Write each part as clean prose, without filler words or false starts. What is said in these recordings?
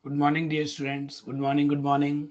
Good morning, dear students. Good morning. Good morning.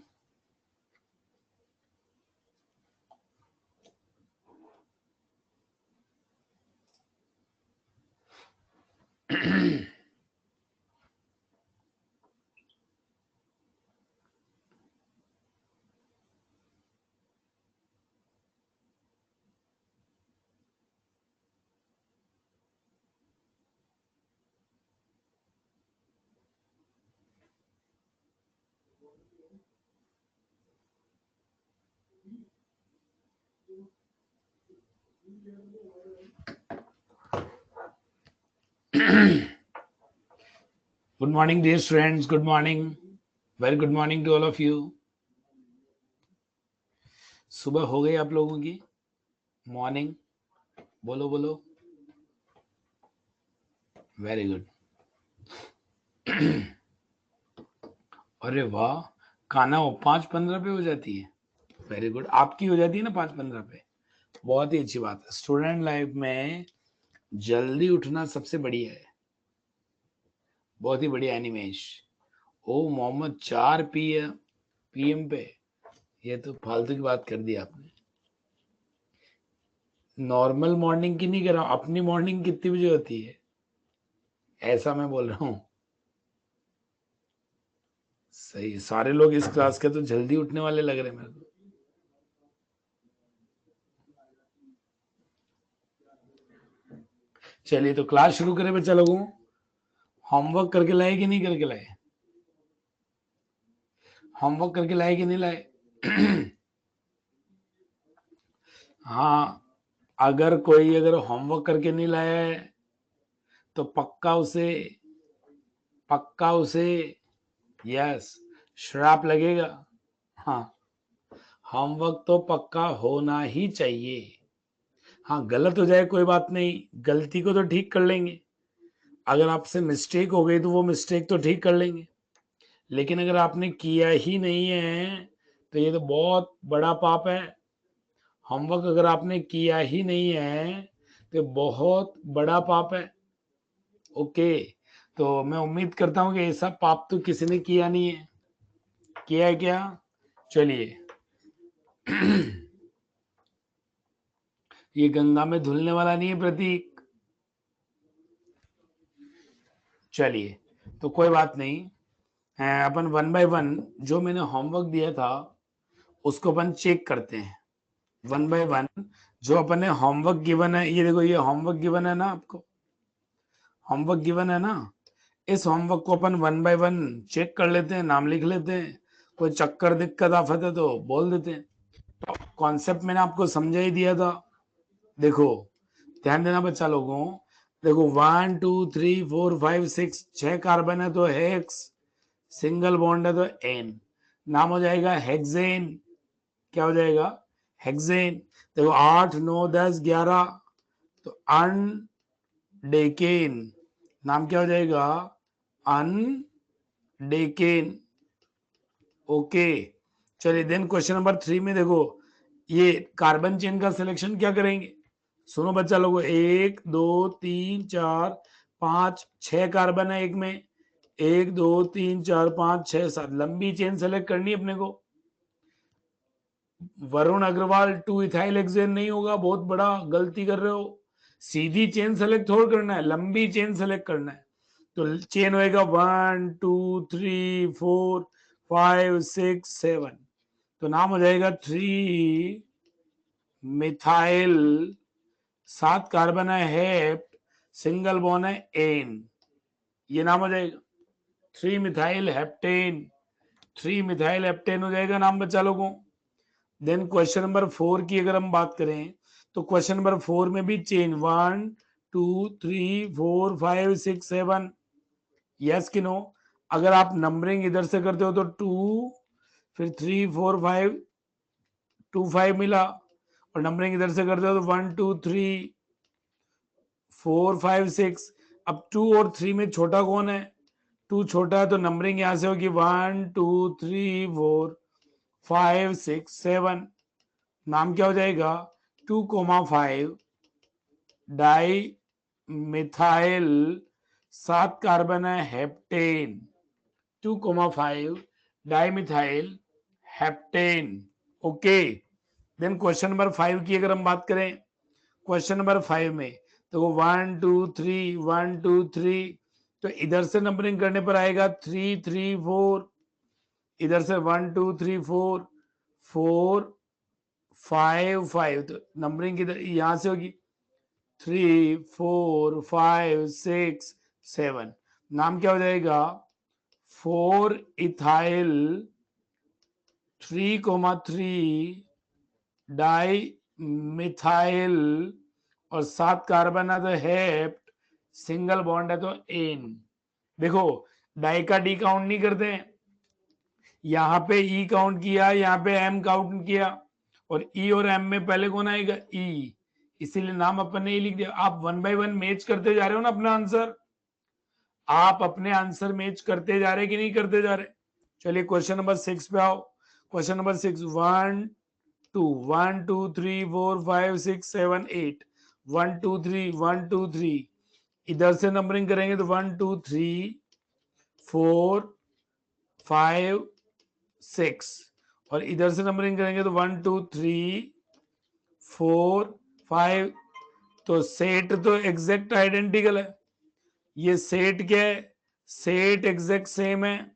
Good morning, dear students. Good morning. Very good morning to all of you. सुबह हो गई आप लोगों की morning बोलो बोलो वेरी गुड अरे वाह खाना वो 5:15 पे हो जाती है वेरी गुड आपकी हो जाती है ना 5:15 पे बहुत ही अच्छी बात है स्टूडेंट लाइफ में जल्दी उठना सबसे बढ़िया है बहुत ही बढ़िया एनिमेश ओ मोहम्मद 4 पीएम पे ये तो फालतू की बात कर दी आपने नॉर्मल मॉर्निंग की नहीं कर रहा हूं अपनी मॉर्निंग कितनी बजे होती है ऐसा मैं बोल रहा हूँ सही सारे लोग इस क्लास के तो जल्दी उठने वाले लग रहे हैं मेरे को चलिए तो क्लास शुरू करें बच्चा लोगों होमवर्क करके लाए कि नहीं करके लाए होमवर्क करके लाए कि नहीं लाए हाँ अगर होमवर्क करके नहीं लाया है तो पक्का उसे यस श्राप लगेगा हाँ होमवर्क तो पक्का होना ही चाहिए हाँ गलत हो जाए कोई बात नहीं गलती को तो ठीक कर लेंगे अगर आपसे मिस्टेक हो गई तो वो मिस्टेक तो ठीक कर लेंगे लेकिन अगर आपने किया ही नहीं है तो ये तो बहुत बड़ा पाप है होमवर्क अगर आपने किया ही नहीं है तो बहुत बड़ा पाप है ओके तो मैं उम्मीद करता हूँ कि ऐसा पाप तो किसी ने किया नहीं है किया है क्या चलिए ये गंगा में धुलने वाला नहीं है प्रतीक चलिए तो कोई बात नहीं अपन वन बाय वन जो मैंने होमवर्क दिया था उसको अपन चेक करते हैं वन बाय वन जो अपन ने होमवर्क गिवन है ये देखो ये होमवर्क गिवन है ना आपको होमवर्क गिवन है ना इस होमवर्क को अपन वन बाय वन चेक कर लेते हैं नाम लिख लेते हैं कोई चक्कर दिक्कत आफत है तो बोल देते हैं कॉन्सेप्ट मैंने आपको समझा ही दिया था देखो ध्यान देना बच्चा लोगों देखो 1 2 3 4 5 6 6 कार्बन है तो हेक्स सिंगल बॉन्ड है तो एन नाम हो जाएगा हेक्सेन क्या हो जाएगा हेक्सेन देखो 8 9 10 11 तो अनडेकेन नाम क्या हो जाएगा अनडेकेन ओके चलिए देन क्वेश्चन नंबर 3 में देखो ये कार्बन चेन का सिलेक्शन क्या करेंगे सुनो बच्चा लोगों 1 2 3 4 5 6 कार्बन है एक में 1 2 3 4 5 6 7 लंबी चेन सेलेक्ट करनी है अपने को वरुण अग्रवाल 2 इथाइल हेक्सेन नहीं होगा बहुत बड़ा गलती कर रहे हो सीधी चेन सेलेक्ट थोड़ा करना है लंबी चेन सेलेक्ट करना है तो चेन होएगा 1 2 3 4 5 6 7 तो नाम हो जाएगा 3 मिथाइल 7 कार्बन है हेप्ट सिंगल बॉन्ड है एन ये नाम हो जाएगा 3 मिथाइल हेप्टेन 3 मिथाइल हेप्टेन हो जाएगा नाम बच्चा लोगों देन क्वेश्चन नंबर 4 की अगर हम बात करें तो क्वेश्चन नंबर 4 में भी चेन 1 2 3 4 5 6 7 यस कि नो अगर आप नंबरिंग इधर से करते हो तो 2 फिर 3 4 5 2 5 मिला और नंबरिंग इधर से करते हो तो 1 2 3 4 5 6 अब 2 और 3 में छोटा कौन है 2 छोटा है तो नंबरिंग यहां से होगी 1 2 3 4 5 6 7 नाम क्या हो जाएगा 2,5 डाई मिथाइल 7 कार्बन है heptane 2,5 dimethyl heptane. Okay, then question number 5 की अगर हम बात करें, क्वेश्चन नंबर 5 में तो 1 2 3 1 2 3, तो इधर से नंबरिंग करने पर आएगा 3 3 4, इधर से 1 2 3 4 4 5 5, तो नंबरिंग किधर यहां से होगी 3 4 5 6 7। नाम क्या हो जाएगा 4 इथाइल 3,3 डाई मिथाइल, और 7 कार्बन है तो हेप्ट, सिंगल बॉन्ड है तो एन। देखो डाई का डी काउंट नहीं करते हैं, यहां पे ई काउंट किया, यहां पे एम काउंट किया, और ई और एम में पहले कौन आएगा ई, इसीलिए नाम अपन ने लिख दिया। आप 1 बाय 1 मैच करते जा रहे हो ना अपना आंसर, आप अपने आंसर मैच करते जा रहे कि नहीं करते जा रहे। चलिए क्वेश्चन नंबर 6 पे आओ। क्वेश्चन नंबर 6, 1 2 1 2 3 4 5 6 7 8, 1 2 3 1 2 3, इधर से नंबरिंग करेंगे तो 1 2 3 4 5 6, और इधर से नंबरिंग करेंगे तो 1 2 3 4 5, तो सेट तो एग्जैक्ट आइडेंटिकल है। ये सेट क्या है, सेट एग्जैक्ट सेम है।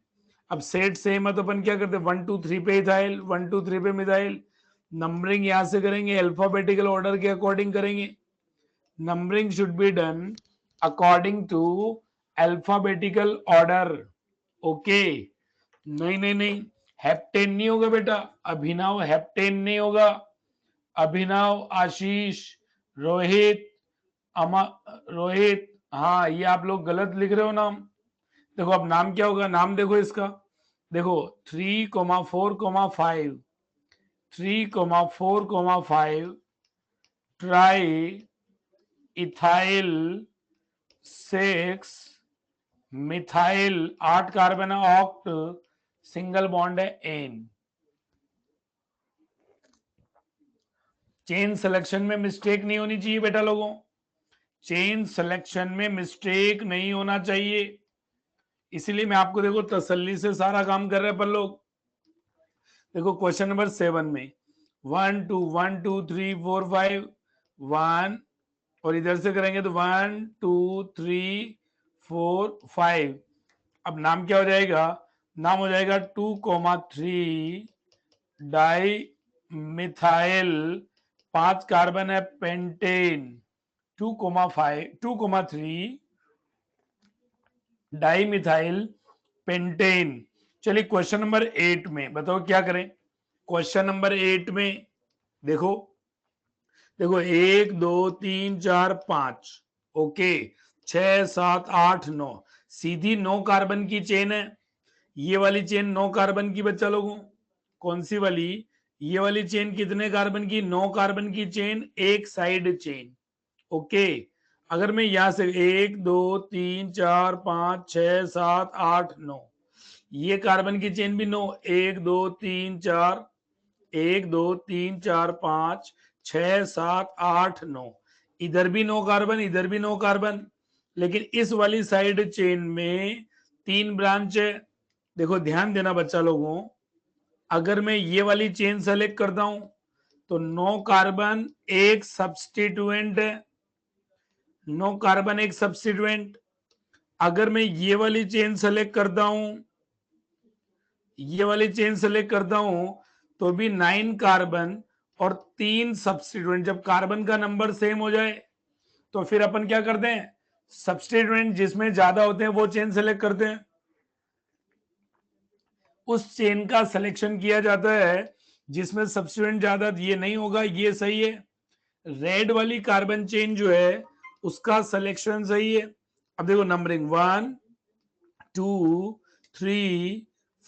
अब सेट सेम है तो अपन क्या करते हैं 1 2 3 पे इथाइल, 1 2 3 पे मिथाइल, नंबरिंग यहां से करेंगे अल्फाबेटिकल ऑर्डर के अकॉर्डिंग करेंगे। Numbering should be done according to alphabetical order. Okay, नहीं नहीं नहीं, हेप्टेन नहीं होगा बेटा, अभिनव हेप्टेन नहीं होगा। अभिनव, आशीष, रोहित, अमा रोहित, हाँ ये आप लोग गलत लिख रहे हो नाम। देखो अब नाम क्या होगा, नाम देखो इसका, देखो 3,4,5, 3,4,5 ट्राई इथाइल 6 मिथाइल, 8 कार्बन है, ऑक्ट, सिंगल बॉन्ड है एन। चेन सिलेक्शन में मिस्टेक नहीं होनी चाहिए बेटा लोगों, चेन सिलेक्शन में मिस्टेक नहीं होना चाहिए, इसीलिए मैं आपको देखो तसल्ली से सारा काम कर रहे हैं पर लोग। देखो क्वेश्चन नंबर 7 में 1 2 1 2 3 4 5 1, और इधर से करेंगे तो 1 2 3 4 5। अब नाम क्या हो जाएगा, नाम हो जाएगा 2,3 डाई मिथाइल, 5 कार्बन है पेंटेन, 2,3 डाई मिथाइल पेंटेन। चलिए क्वेश्चन नंबर 8 में बताओ क्या करें। क्वेश्चन नंबर 8 में देखो, देखो 1 2 3 4 5, ओके, 6 7 8 9, सीधी 9 कार्बन की चेन है। ये वाली चेन 9 कार्बन की बच्चा लोगों, कौन सी वाली, ये वाली चेन कितने कार्बन की, 9 कार्बन की चेन, एक साइड चेन। ओके, अगर मैं यहां से 1 2 3 4 5 6 7 8 9, ये कार्बन की चेन भी 9, 1 2 3 4, 1 2 3 4 5 6 7 8 9, इधर भी 9 कार्बन, इधर भी 9 कार्बन, लेकिन इस वाली साइड चेन में 3 ब्रांच है। देखो ध्यान देना बच्चा लोगों, अगर मैं ये वाली चेन सेलेक्ट करता हूं तो 9 कार्बन एक सब्स्टिट्यूएंट है, 9 कार्बन एक सब्स्टिट्यूएंट। अगर मैं ये वाली चेन सेलेक्ट करता हूं, ये वाली चेन सेलेक्ट करता हूं तो भी 9 कार्बन और 3 सब्स्टिट्यूएंट। जब कार्बन का नंबर सेम हो जाए तो फिर अपन क्या करते हैं, सब्स्टिट्यूएंट जिसमें ज्यादा होते हैं वो चेन सेलेक्ट करते हैं, उस चेन का सिलेक्शन किया जाता है जिसमें सब्स्टिट्यूएंट ज्यादा। ये नहीं होगा, ये सही है, रेड वाली कार्बन चेन जो है उसका सिलेक्शन सही है। अब देखो नंबरिंग 1 2 3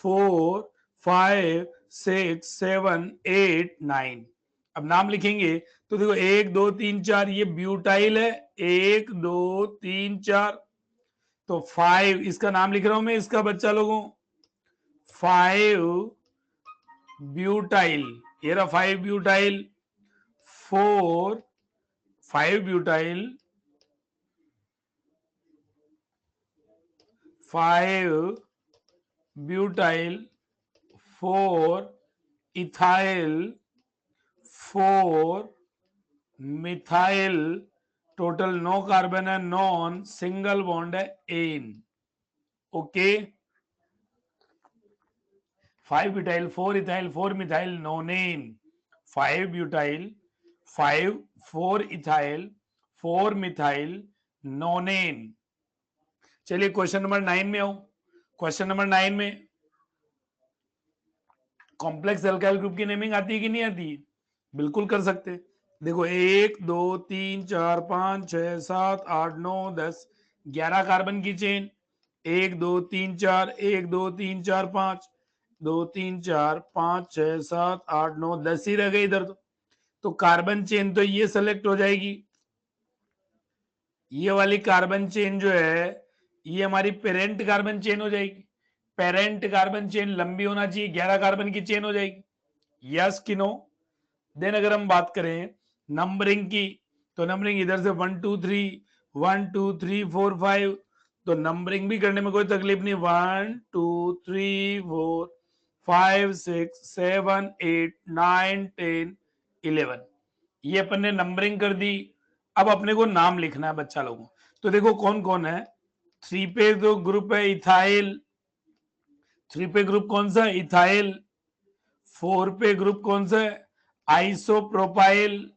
4 5 6 7 8 9। अब नाम लिखेंगे तो देखो 1 2 3 4, ये ब्यूटाइल है, 1 2 3 4, तो 5 इसका नाम लिख रहा हूं मैं, इसका बच्चा लोगों 5 ब्यूटाइल, ये रहा 5 butyl, 4 5 butyl, 5 butyl 4 ethyl 4 methyl, total 9 carbon है, नॉन सिंगल बॉन्ड है ane. Okay, 5 butyl 4 ethyl 4 methyl nonene, 5 butyl 5 4 ethyl 4 methyl nonene. चलिए क्वेश्चन नंबर 9 में आऊं। क्वेश्चन नंबर 9 में कॉम्प्लेक्स अल्काइल ग्रुप की नेमिंग आती है कि नहीं आती? बिल्कुल कर सकते। देखो 1 2 3 4 5 6 7 8 9 10 11 कार्बन की चेन, 1 2 3 4 1 2 3 4 5 2 3 4 5 6 7 8 9 10 ही रह गए इधर। तो कार्बन चेन तो ये सेलेक्ट हो जाएगी। ये वाली कार्बन चेन जो है ये हमारी पेरेंट कार्बन चेन हो जाएगी। पेरेंट कार्बन चेन लंबी होना चाहिए, 11 कार्बन की चेन हो जाएगी। यस कि नो? देन अगर हम बात करें नंबरिंग की, तो नंबरिंग इधर से 1 2 3 1 2 3 4 5, तो नंबरिंग भी करने में कोई तकलीफ नहीं। 1 2 3 4 5 6 7 8 9 10 11, ये अपन ने नंबरिंग कर दी। अब अपने को नाम लिखना है बच्चा लोगों। तो देखो कौन कौन है। 3 पे जो ग्रुप है इथाइल, 3 पे ग्रुप कौन सा है? इथाइल। 4 पे ग्रुप कौन सा है? आइसोप्रोपाइल।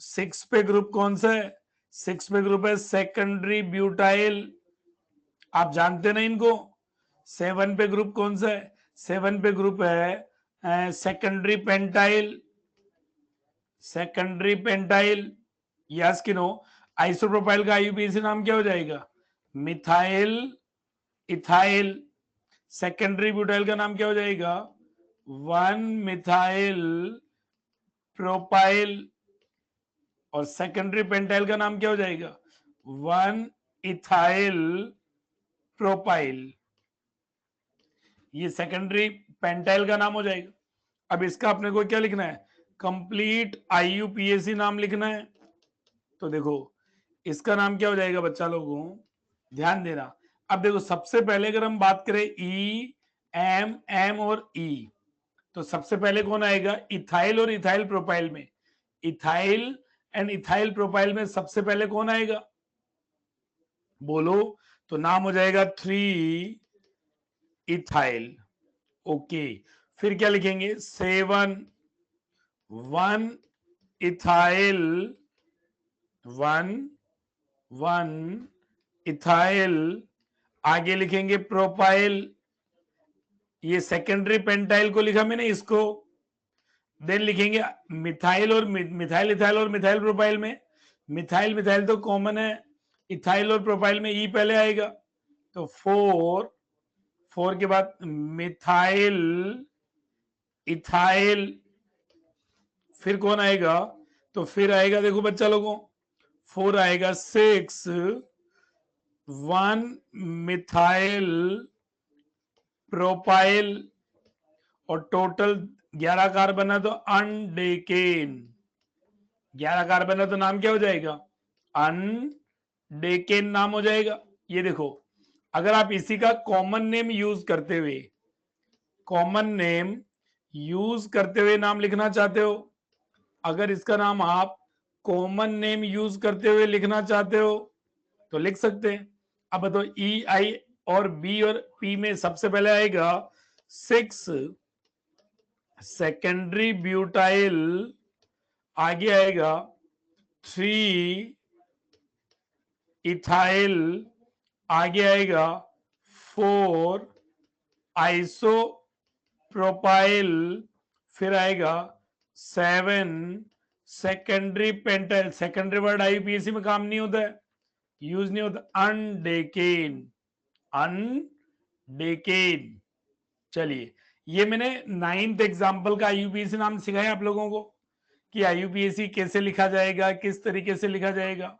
6 पे ग्रुप कौन सा है? 6 पे ग्रुप है सेकेंडरी ब्यूटाइल, आप जानते ना इनको। 7 पे ग्रुप कौन सा है? 7 पे ग्रुप है secondary pentyl, secondary pentyl. Yes कि नो? आइसोप्रोपाइल का आईयूपीएसी नाम क्या हो जाएगा? Methyl ethyl. सेकेंडरी ब्यूटाइल का नाम क्या हो जाएगा? 1 मिथाइल प्रोपाइल। और सेकेंडरी पेंटाइल का नाम क्या हो जाएगा? 1 इथाइल प्रोपाइल। ये सेकेंडरी पेंटाइल का नाम हो जाएगा। अब इसका अपने को क्या लिखना है? कंप्लीट आईयूपीएसी नाम लिखना है। तो देखो इसका नाम क्या हो जाएगा बच्चा लोगों, ध्यान देना। अब देखो सबसे पहले अगर हम बात करें ई एम एम और ई, तो सबसे पहले कौन आएगा? इथाइल और इथाइल प्रोपाइल में, इथाइल एंड इथाइल प्रोपाइल में सबसे पहले कौन आएगा? बोलो। तो नाम हो जाएगा 3 इथाइल। ओके, फिर क्या लिखेंगे? 7 1 इथाइल 1 इथाइल। आगे लिखेंगे प्रोपाइल, ये सेकेंडरी पेंटाइल को लिखा मैंने इसको। देन लिखेंगे मिथाइल और मिथाइल इथाइल और मिथाइल प्रोपाइल में, मिथाइल मिथाइल तो कॉमन है, इथाइल और प्रोपाइल में ई पहले आएगा। तो 4 के बाद मिथाइल इथाइल, फिर कौन आएगा? तो फिर आएगा देखो बच्चा लोगों 4 आएगा 6 1 मिथाइल प्रोपाइल, और टोटल 11 कार्बन है तो अनडेकेन। 11 कार्बन है तो नाम क्या हो जाएगा? अनडेकेन नाम हो जाएगा। ये देखो अगर आप इसी का कॉमन नेम यूज करते हुए, कॉमन नेम यूज करते हुए नाम लिखना चाहते हो, अगर इसका नाम आप कॉमन नेम यूज करते हुए लिखना चाहते हो तो लिख सकते हैं। अब बताओ ई आई और बी और पी में सबसे पहले आएगा 6 सेकेंडरी ब्यूटाइल, आगे आएगा 3 इथाइल, आगे आएगा 4 आइसो प्रोपाइल, फिर आएगा 7 secondary pentyl. Secondary word IUPAC में काम नहीं होता है, यूज नहीं होता। अनडेकेन, अनडेकेन। चलिए ये मैंने 9th एग्जाम्पल का आईयूपीएसी नाम सिखाया आप लोगों को कि आईयूपीएसी कैसे लिखा जाएगा, किस तरीके से लिखा जाएगा।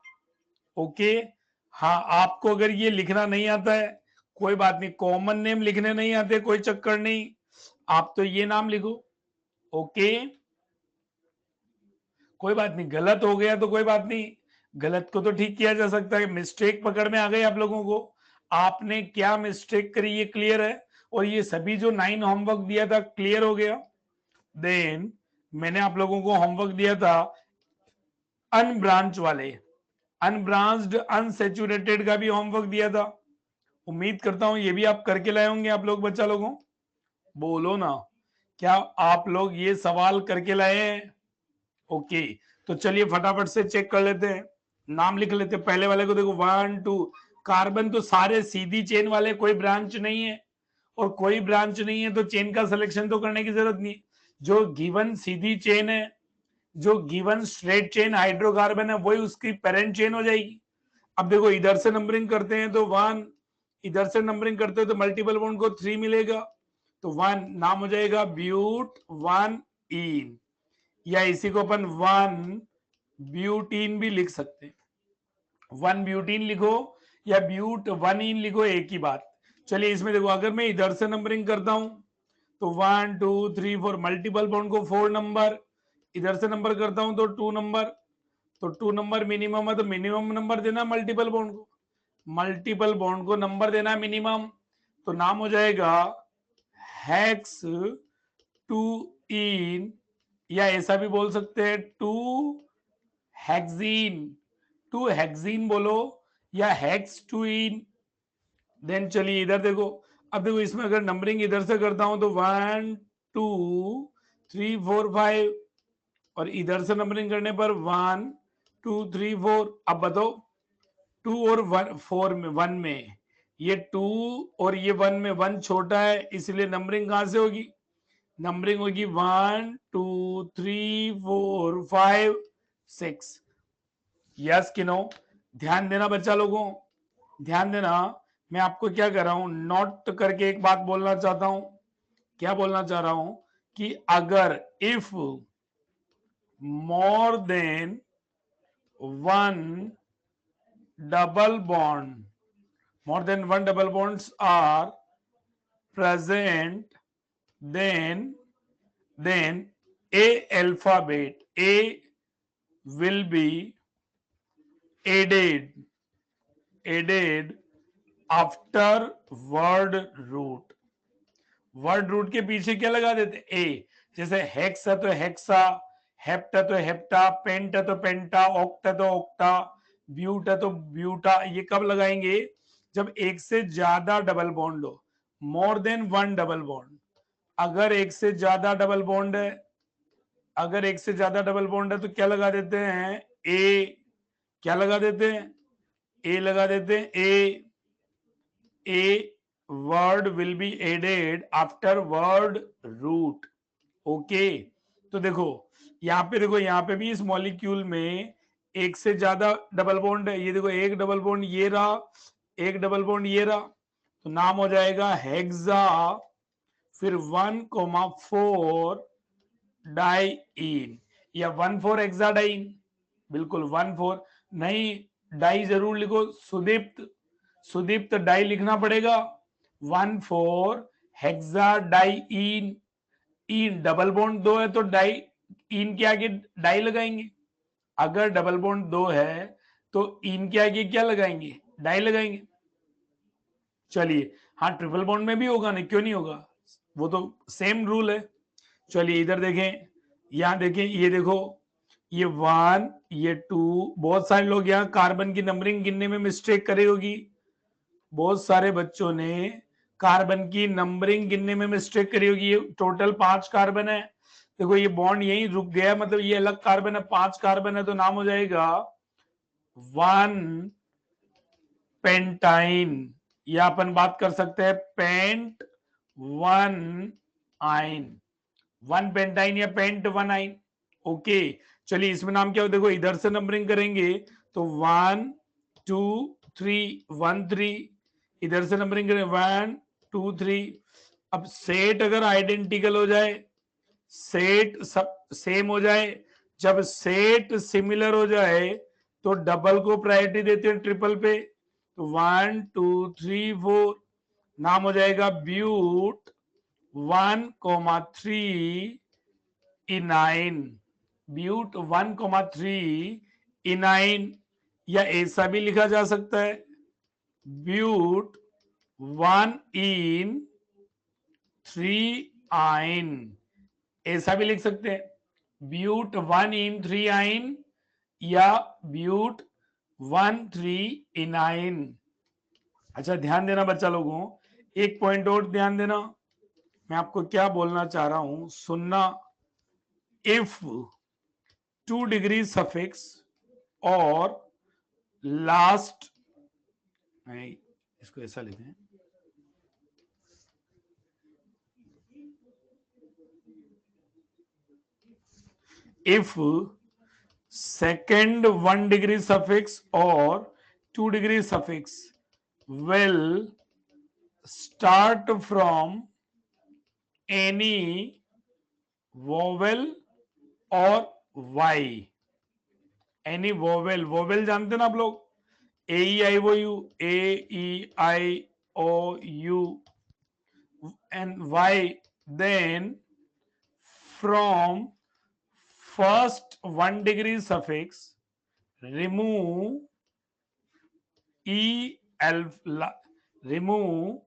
ओके, हाँ आपको अगर ये लिखना नहीं आता है कोई बात नहीं, कॉमन नेम लिखने नहीं आते कोई चक्कर नहीं, आप तो ये नाम लिखो। ओके, कोई बात नहीं, गलत हो गया तो कोई बात नहीं, गलत को तो ठीक किया जा सकता है। मिस्टेक पकड़ में आ गई आप लोगों को, आपने क्या मिस्टेक करी ये क्लियर है, और ये सभी जो 9 होमवर्क दिया था क्लियर हो गया। देन मैंने आप लोगों को होमवर्क दिया था अनब्रांच वाले, अनब्रांच्ड अनसेचुरेटेड का भी होमवर्क दिया था। उम्मीद करता हूं ये भी आप करके लाए होंगे आप लोग, बच्चा लोगों, बोलो ना, क्या आप लोग ये सवाल करके लाए हैं? ओके, तो चलिए फटाफट से चेक कर लेते हैं, नाम लिख लेते हैं। पहले वाले को देखो 1 2, कार्बन तो सारे सीधी चेन वाले, कोई ब्रांच नहीं है, और कोई ब्रांच नहीं है तो चेन का सिलेक्शन तो करने की जरूरत नहीं। जो गिवन सीधी चेन है, जो गिवन स्ट्रेट चेन हाइड्रोकार्बन है, वही उसकी पेरेंट चेन हो जाएगी। अब देखो इधर से नंबरिंग करते हैं तो 1, इधर से नंबरिंग करते हैं तो मल्टीपल बॉन्ड को 3 मिलेगा, तो 1 नाम हो जाएगा ब्यूट 1 इन, या इसी को अपन 1 ब्यूटीन भी लिख सकते हैं। 1 ब्यूटीन लिखो या ब्यूट 1 इन लिखो, एक ही बात। चलिए इसमें देखो, अगर मैं इधर से नंबरिंग करता हूं तो 1 2 3 4, मल्टीपल बॉन्ड को 4 नंबर, इधर से नंबर करता हूं तो 2 नंबर, तो 2 नंबर मिनिमम है, तो मिनिमम नंबर देना मल्टीपल बॉन्ड को, मल्टीपल बॉन्ड को नंबर देना मिनिमम, तो नाम हो जाएगा हेक्स 2 इन, या ऐसा भी बोल सकते हैं 2 हेक्सीन, 2 हेक्सीन बोलो, या हेक्स 2 इन। देन चलिए इधर देखो, अब देखो इसमें अगर नंबरिंग इधर से करता हूं तो 1 2 3 4 5, और इधर से नंबरिंग करने पर 1 2 3 4। अब बताओ 2 और 1 4 में, 1 में, ये 2 और ये 1 में 1 छोटा है, इसलिए नंबरिंग कहां से होगी? नंबरिंग होगी 1 2 3 4 5 6। यस कि नो? ध्यान देना बच्चा लोगों, ध्यान देना। मैं आपको क्या कर रहा हूं, नोट करके एक बात बोलना चाहता हूं। क्या बोलना चाह रहा हूं कि अगर if more than 1 double bond, more than 1 double bonds are present, then a alphabet A will be added after word root। Word root के पीछे क्या लगा देते? ए। जैसे हेक्स है तो हेक्सा, हेप्ट है तो हेप्टा, पेंट है तो पेंटा, ऑक्ट है तो ऑक्टा, ब्यूट है तो ब्यूटा। ये कब लगाएंगे? जब एक से ज्यादा डबल बॉन्ड हो, मोर देन 1 डबल बॉन्ड। अगर एक से ज्यादा डबल बॉन्ड है, अगर एक से ज्यादा डबल बॉन्ड है तो क्या लगा देते हैं? ए। क्या लगा देते हैं? ए लगा देते हैं। ए word will be added after word root। Okay, तो देखो यहाँ पे, देखो यहाँ पे भी इस मॉलिक्यूल में एक से ज्यादा डबल बॉन्ड है। ये देखो एक डबल बॉन्ड ये रहा, एक डबल बॉन्ड ये रहा, तो नाम हो जाएगा हेक्सा, फिर 1,4 डाइइन, या 1,4 हेक्साडाइन। बिल्कुल 1,4 नहीं, डाई जरूर लिखो, सुदीप्त, सुदीप्त डाई लिखना पड़ेगा। 1,4 हेक्साडाइइन, इन डबल बॉन्ड 2 है तो डाई, इन के आगे डाई लगाएंगे। अगर डबल बॉन्ड 2 है तो इन के आगे क्या लगाएंगे? डाई लगाएंगे। चलिए, हाँ ट्रिपल बॉन्ड में भी होगा, नहीं क्यों नहीं होगा, वो तो सेम रूल है। चलिए इधर देखें, यहां देखें, ये देखो, ये 1 ये 2, बहुत सारे लोग यहाँ कार्बन की नंबरिंग गिनने में मिस्टेक करे होगी। बहुत सारे बच्चों ने कार्बन की नंबरिंग गिनने में मिस्टेक करी होगी। ये टोटल 5 कार्बन है, देखो ये बॉन्ड यहीं रुक गया, मतलब ये अलग कार्बन है, 5 कार्बन है, तो नाम हो जाएगा 1 पेंटाइन, या अपन बात कर सकते हैं पेंट 1 आइन, 1 पेंटाइन या पेंट 1 आइन। ओके, चलिए इसमें नाम क्या हो, देखो इधर से नंबरिंग करेंगे तो 1 2 3 1 3, इधर से नंबरिंग करें 1 2 3। अब सेट अगर आइडेंटिकल हो जाए, सेट सब सेम हो जाए, जब सेट सिमिलर हो जाए तो डबल को प्रायोरिटी देते हैं ट्रिपल पे, तो 1 2 3 4, नाम हो जाएगा ब्यूट 1,3 इनाइन, ब्यूट 1,3 इनाइन, या ऐसा भी लिखा जा सकता है ब्यूट 1 इन 3 आइन, ऐसा भी लिख सकते हैं, ब्यूट 1 इन 3 आइन या ब्यूट 1 3 इनाइन। अच्छा ध्यान देना बच्चा लोगों, एक पॉइंट और ध्यान देना, मैं आपको क्या बोलना चाह रहा हूं, सुनना। इफ 2 डिग्री सफिक्स और लास्ट, इसको ऐसा लिखते हैं, if second 1 degree suffix or 2 degree suffix will start from any vowel or y, any vowel, vowel जानते ना आप लोग, A E I O U, A E I O U and y, then from first 1 degree suffix remove e alpha, remove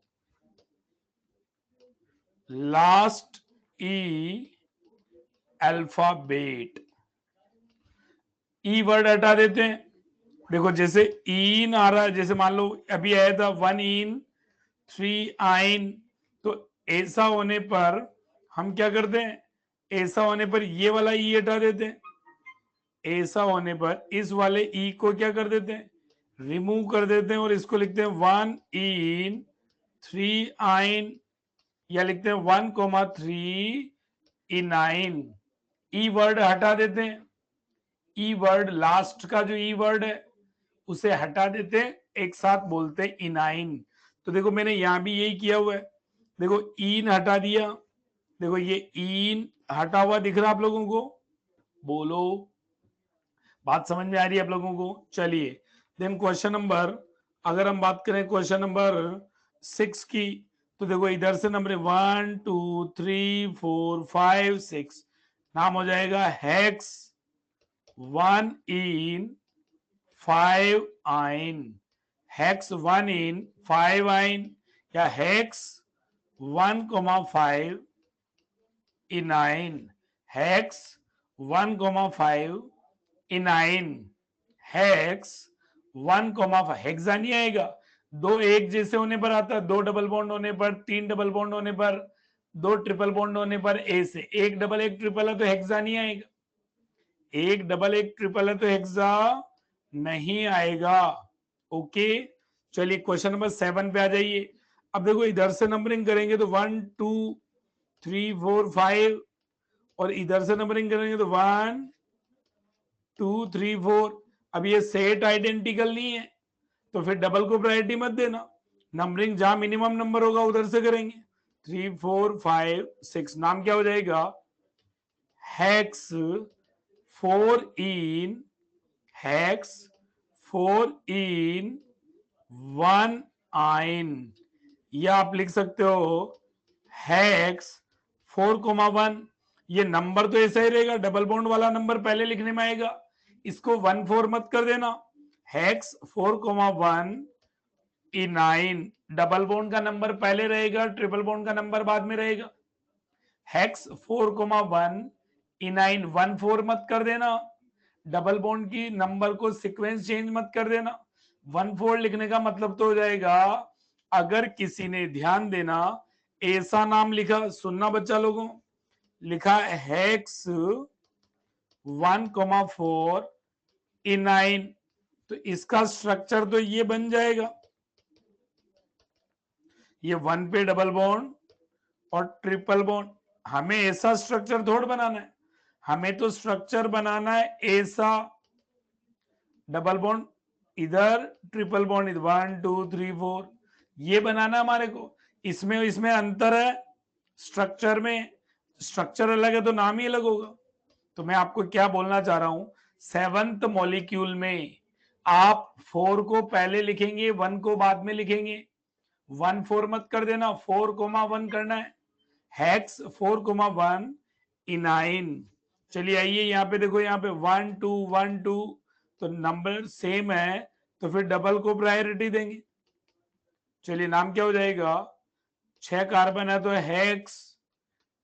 last e alphabet, E word हटा देते हैं। देखो जैसे इन आ रहा है, जैसे मान लो अभी आया था 1 इन 3 आइन, तो ऐसा होने पर हम क्या करते हैं, ऐसा होने पर ये वाला ई हटा देते हैं, ऐसा होने पर इस वाले ई को क्या कर देते हैं, रिमूव कर देते हैं, और इसको लिखते हैं 1 इन 3 आइन, या लिखते हैं 1,3 इनाइन। ई वर्ड हटा देते हैं, ई वर्ड लास्ट का जो ई वर्ड है उसे हटा देते हैं, एक साथ बोलते हैं इनाइन। तो देखो मैंने यहां भी यही किया हुआ है, देखो इन हटा दिया, देखो ये इन हटा हुआ दिख रहा आप लोगों को, बोलो बात समझ में आ रही है आप लोगों को। चलिए देन क्वेश्चन नंबर, अगर हम बात करें क्वेश्चन नंबर 6 की, तो देखो इधर से नंबर 1 2 3 4 5 6, नाम हो जाएगा हेक्स 1 इन 5 आइन, हेक्स 1 इन 5 आइन, या हेक्स 1,5 इनाइन, हेक्स 1,5 इनाइन, हेक्स 1,5, हेक्सा नहीं आएगा, दो एक जैसे होने पर आता है, दो डबल बॉन्ड होने पर, तीन डबल बॉन्ड होने पर, दो ट्रिपल बॉन्ड होने पर, ए से एक डबल एक ट्रिपल है तो हेक्सा नहीं आएगा, एक डबल एक ट्रिपल है तो हेक्सा नहीं आएगा। ओके चलिए क्वेश्चन नंबर 7 पे आ जाइए। अब देखो इधर से नंबरिंग करेंगे तो 1 2 3 4 5, और इधर से नंबरिंग करेंगे तो 1 2 3 4। अब ये सेट आइडेंटिकल नहीं है तो फिर डबल को प्रायोरिटी मत देना, नंबरिंग जहां मिनिमम नंबर होगा उधर से करेंगे। 3 4 5 6, नाम क्या हो जाएगा, हेक्स 4 इन, हेक्स 4 इन 1 आइन, या आप लिख सकते हो हेक्स 4,1। ये नंबर तो ऐसा ही रहेगा, डबल बॉन्ड वाला नंबर पहले लिखने में आएगा, इसको 1 4 मत कर देना, हेक्स 4,1 इनाइन, डबल बॉन्ड का नंबर पहले रहेगा, ट्रिपल बॉन्ड का नंबर बाद में रहेगा, हेक्स 4,1 इनाइन, 1 4 मत कर देना, डबल बॉन्ड की नंबर को सीक्वेंस चेंज मत कर देना। 1 4 लिखने का मतलब तो हो जाएगा, अगर किसी ने ध्यान देना ऐसा नाम लिखा, सुनना बच्चा लोगों, लिखा हेक्स 1,4 इनाइन, तो इसका स्ट्रक्चर तो ये बन जाएगा, ये 1 पे डबल बॉन्ड और ट्रिपल बॉन्ड। हमें ऐसा स्ट्रक्चर थोड़ा बनाना है, हमें तो स्ट्रक्चर बनाना है ऐसा, डबल बॉन्ड इधर, ट्रिपल बॉन्ड इधर, 1 2 3 4, ये बनाना हमारे को। इसमें इसमें अंतर है स्ट्रक्चर में, स्ट्रक्चर अलग है तो नाम ही अलग होगा। तो मैं आपको क्या बोलना चाह रहा हूं, 7th मॉलिक्यूल में आप 4 को पहले लिखेंगे, 1 को बाद में लिखेंगे, 1 4 मत कर देना, 4,1 करना है, हेक्स 4,1 इनाइन। चलिए आइए यहाँ पे देखो, यहाँ पे 1 2 1 2, तो नंबर सेम है तो फिर डबल को प्रायोरिटी देंगे। चलिए नाम क्या हो जाएगा, 6 कार्बन है तो हेक्स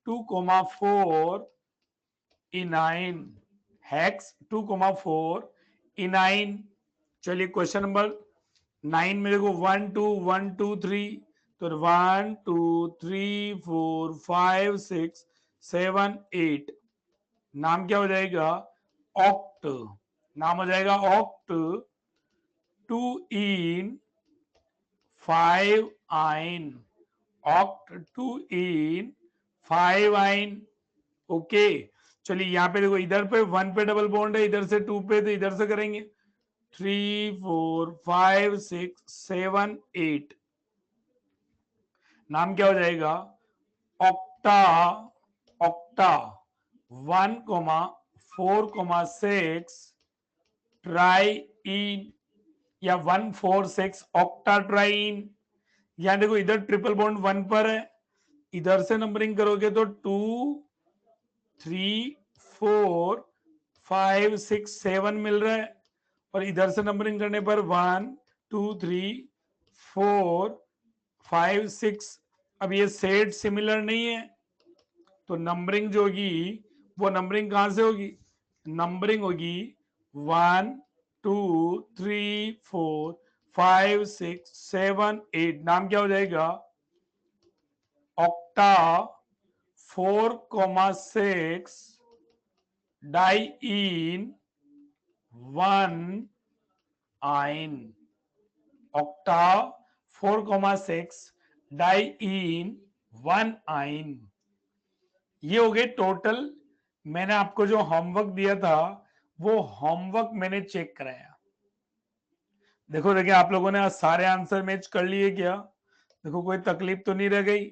2,4 इनाइन, हेक्स 2,4 इनाइन। चलिए क्वेश्चन नंबर 9 में देखो 1 2 1 2 3, तो 1 2 3 4 5 6 7 8, नाम क्या हो जाएगा? ऑक्ट। नाम हो जाएगा ऑक्ट 2 इन 5 आइन, ऑक्ट 2 इन 5 आइन। ओके, चलिए यहाँ पे देखो, इधर पे 1 पे डबल बॉन्ड है, इधर से 2 पे, तो इधर से करेंगे 3 4 5 6 7 8, नाम क्या हो जाएगा? ऑक्टा, ऑक्टा 1,4,6 ट्राईइन, या 146 ऑक्टा ट्राईइन। यहां देखो, इधर ट्रिपल बॉन्ड 1 पर है, इधर से नंबरिंग करोगे तो 2 3 4 5 6 7 मिल रहा है, और इधर से नंबरिंग करने पर 1 2 3 4 5 6। अब ये सेट सिमिलर नहीं है, तो नंबरिंग जो होगी वो नंबरिंग कहां से होगी? नंबरिंग होगी 1 2 3 4 5 6 7 8, नाम क्या हो जाएगा? ऑक्टा 4,6 डाईइन 1 आइन, ऑक्टा 4,6 डाईइन 1 आइन। ये हो गए टोटल। मैंने आपको जो होमवर्क दिया था वो होमवर्क मैंने चेक कराया। देखो देखिए, आप लोगों ने आज सारे आंसर मैच कर लिए क्या? देखो, कोई तकलीफ तो नहीं रह गई,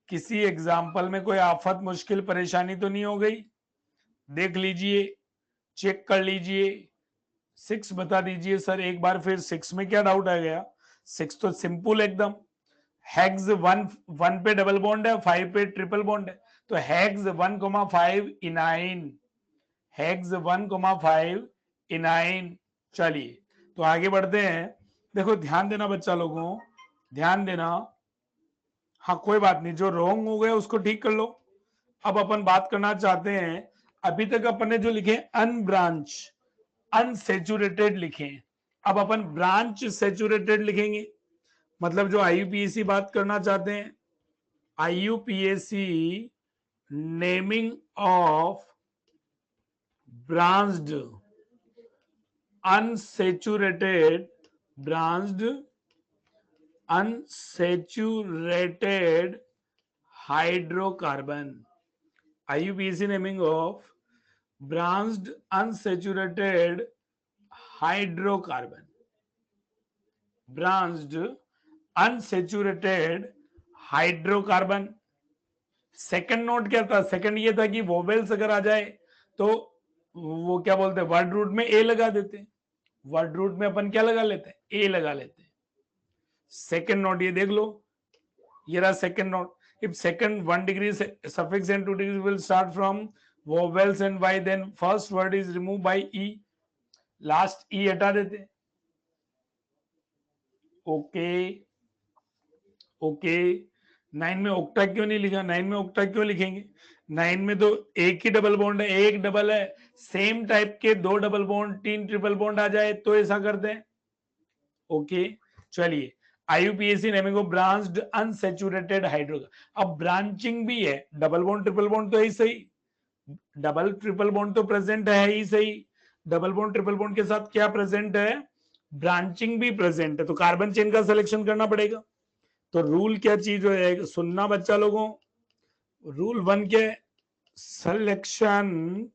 किसी एग्जाम्पल में कोई आफत मुश्किल परेशानी तो नहीं हो गई? देख लीजिए, चेक कर लीजिए। 6 बता दीजिए सर एक बार फिर, 6 में क्या डाउट आ गया? 6 तो सिंपल एकदम, हेक्स 1 पे डबल बॉन्ड है, 5 पे ट्रिपल बॉन्ड है, तो हेक्स 1,5 इनाइन, हेक्स 1,5 इनाइन। चलिए, तो आगे बढ़ते हैं। देखो ध्यान देना बच्चा लोगों, ध्यान देना। हाँ कोई बात नहीं, जो रॉन्ग हो गया उसको ठीक कर लो। अब अपन बात करना चाहते हैं, अभी तक अपन ने जो लिखे अनब्रांच अनसेचुरेटेड लिखे, अब अपन ब्रांच सेचुरेटेड लिखेंगे। मतलब जो आईयूपीएसी बात करना चाहते हैं, IUPAC naming of branched unsaturated branched unsaturated hydrocarbon, IUPAC naming of branched unsaturated hydrocarbon, branched unsaturated hydrocarbon। Second note क्या था? सेकंड ये था कि वोवेल्स अगर आ जाए तो वो क्या बोलते हैं, वर्ड रूट में ए लगा देते हैं, वर्ड रूट में अपन क्या लगा लेते हैं? ए लगा लेते हैं। सेकंड नोट ये देख लो, ये रहा second note. If second 1 degree suffix and 2 degrees will start from vowels and y, then first word is removed by e, last ई हटा देते। ओके ओके, 9 में ओक्टा क्यों नहीं लिखा? 9 में ओक्टा क्यों लिखेंगे? 9 में तो एक ही डबल बॉन्ड है, एक डबल है, सेम टाइप के 2 डबल बॉन्ड 3 ट्रिपल बॉन्ड आ जाए तो ऐसा करते हैं। ओके, चलिए, IUPAC naming of branched unsaturated hydrocarbon. अब ब्रांचिंग भी है, डबल बॉन्ड ट्रिपल बॉन्ड तो है ही सही, डबल ट्रिपल बॉन्ड तो प्रेजेंट है ही सही, डबल बॉन्ड ट्रिपल बॉन्ड के साथ क्या प्रेजेंट है? ब्रांचिंग भी प्रेजेंट है, तो कार्बन चेन का सिलेक्शन करना पड़ेगा। तो रूल क्या चीज हो जाएगा, सुनना बच्चा लोगों। रूल 1 के, selection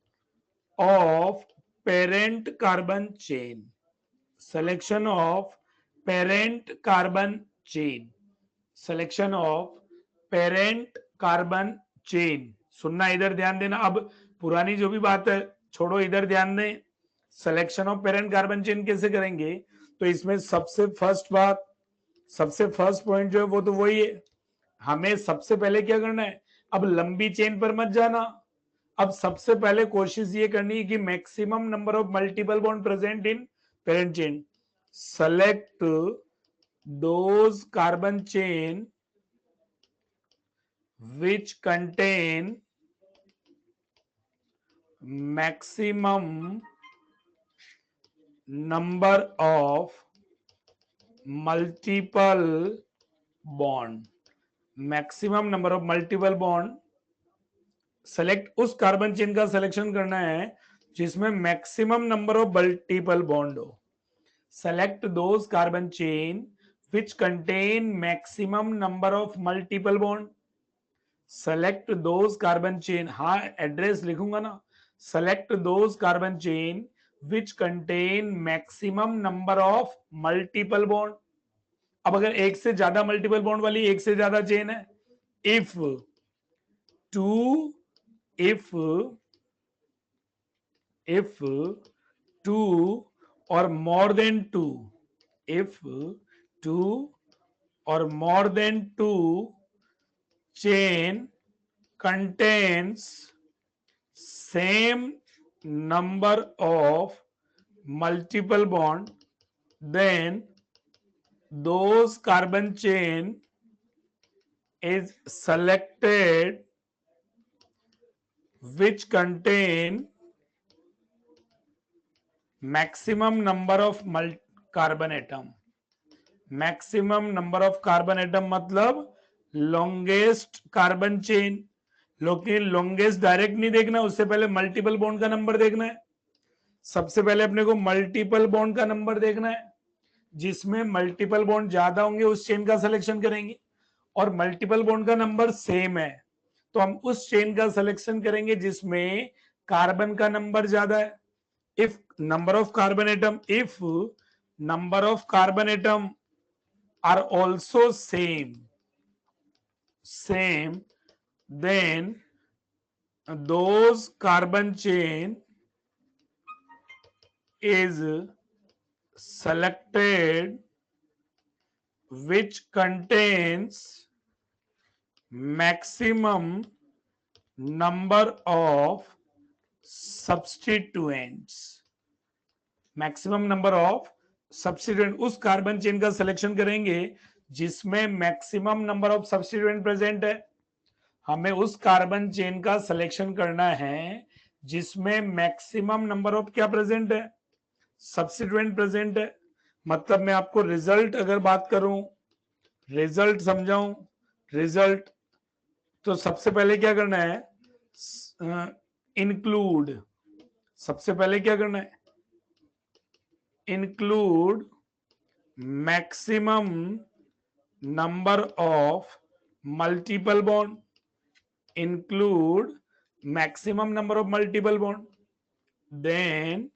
of parent carbon chain, selection of parent carbon chain, selection of parent carbon chain। सुनना, इधर ध्यान देना। अब पुरानी जो भी बात है छोड़ो, इधर ध्यान दें। Selection of parent carbon chain कैसे करेंगे? तो इसमें सबसे फर्स्ट बात, सबसे फर्स्ट पॉइंट जो है वो तो वही है, हमें सबसे पहले क्या करना है? अब लंबी चेन पर मत जाना, अब सबसे पहले कोशिश ये करनी है कि maximum number of multiple bond present in parent chain. Select those carbon chain which contain maximum number of multiple bond. Maximum number of multiple bond, select उस कार्बन चेन का सिलेक्शन करना है जिसमें maximum number of multiple bond हो. Select those carbon chain which contain maximum number of multiple bond. Select those carbon chain, हाँ address लिखूंगा ना. Select those carbon chain which contain maximum number of multiple bond. अब अगर एक से ज्यादा multiple bond वाली एक से ज्यादा चेन है, if two or more than two, if two or more than two chain contains same number of multiple bond, then those carbon chain is selected which contain maximum number of carbon atom. Maximum number of carbon atom मतलब longest carbon chain. लेकिन longest direct नहीं देखना, उससे पहले multiple bond का number देखना है. सबसे पहले अपने को मल्टीपल बॉन्ड का नंबर देखना है. जिसमें मल्टीपल बॉन्ड ज्यादा होंगे उस चेन का सिलेक्शन करेंगे, और मल्टीपल बॉन्ड का नंबर सेम है तो हम उस चेन का सिलेक्शन करेंगे जिसमें कार्बन का नंबर ज्यादा है. If number of carbon atom, if number of carbon atom are also same, then those carbon chain is selected which contains maximum number of substituents. Maximum number of substituent, उस carbon chain का selection करेंगे जिसमें maximum number of substituent present है. हमें उस carbon chain का selection करना है जिसमें मैक्सिमम नंबर ऑफ क्या प्रेजेंट है, सब्स्टिट्यूएंट प्रेजेंट है. मतलब मैं आपको रिजल्ट अगर बात करूं, रिजल्ट समझाऊं, रिजल्ट तो सबसे पहले क्या करना है, इंक्लूड. सबसे पहले क्या करना है, include maximum number of multiple bond, include maximum number of multiple bond, then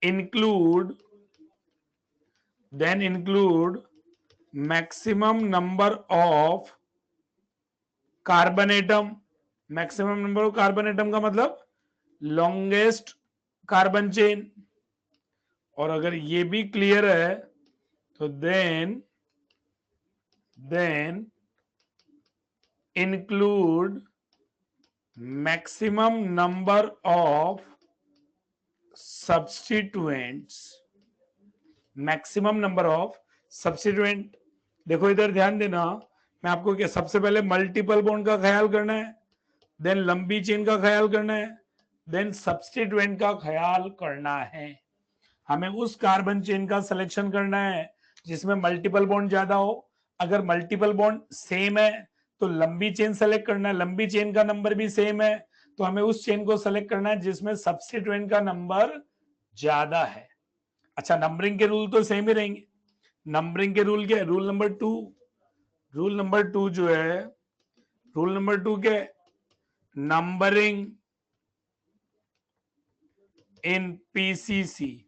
include maximum number of carbon atom. maximum number of carbon atom का मतलब लॉन्गेस्ट कार्बन चेन. और अगर ये भी क्लियर है तो then include maximum number of substituents. Maximum number of substituent. देखो इधर ध्यान देना, मैं आपको क्या सबसे पहले मल्टीपल बॉन्ड का ख्याल करना है, देन लंबी चेन का ख्याल करना है, देन सब्स्टिट्यूएंट का ख्याल करना है. हमें उस कार्बन चेन का सिलेक्शन करना है जिसमें मल्टीपल बॉन्ड ज्यादा हो. अगर मल्टीपल बॉन्ड सेम है तो लंबी चेन सेलेक्ट करना है, लंबी चेन का नंबर भी सेम है तो हमें उस चेन को सेलेक्ट करना है जिसमें सब्स्टिट्यूएंट का नंबर ज्यादा है. अच्छा, नंबरिंग के रूल तो सेम ही रहेंगे. नंबरिंग के रूल क्या है, rule number two. Rule number two जो है, रूल नंबर टू क्या है, नंबरिंग इन पीसीसी.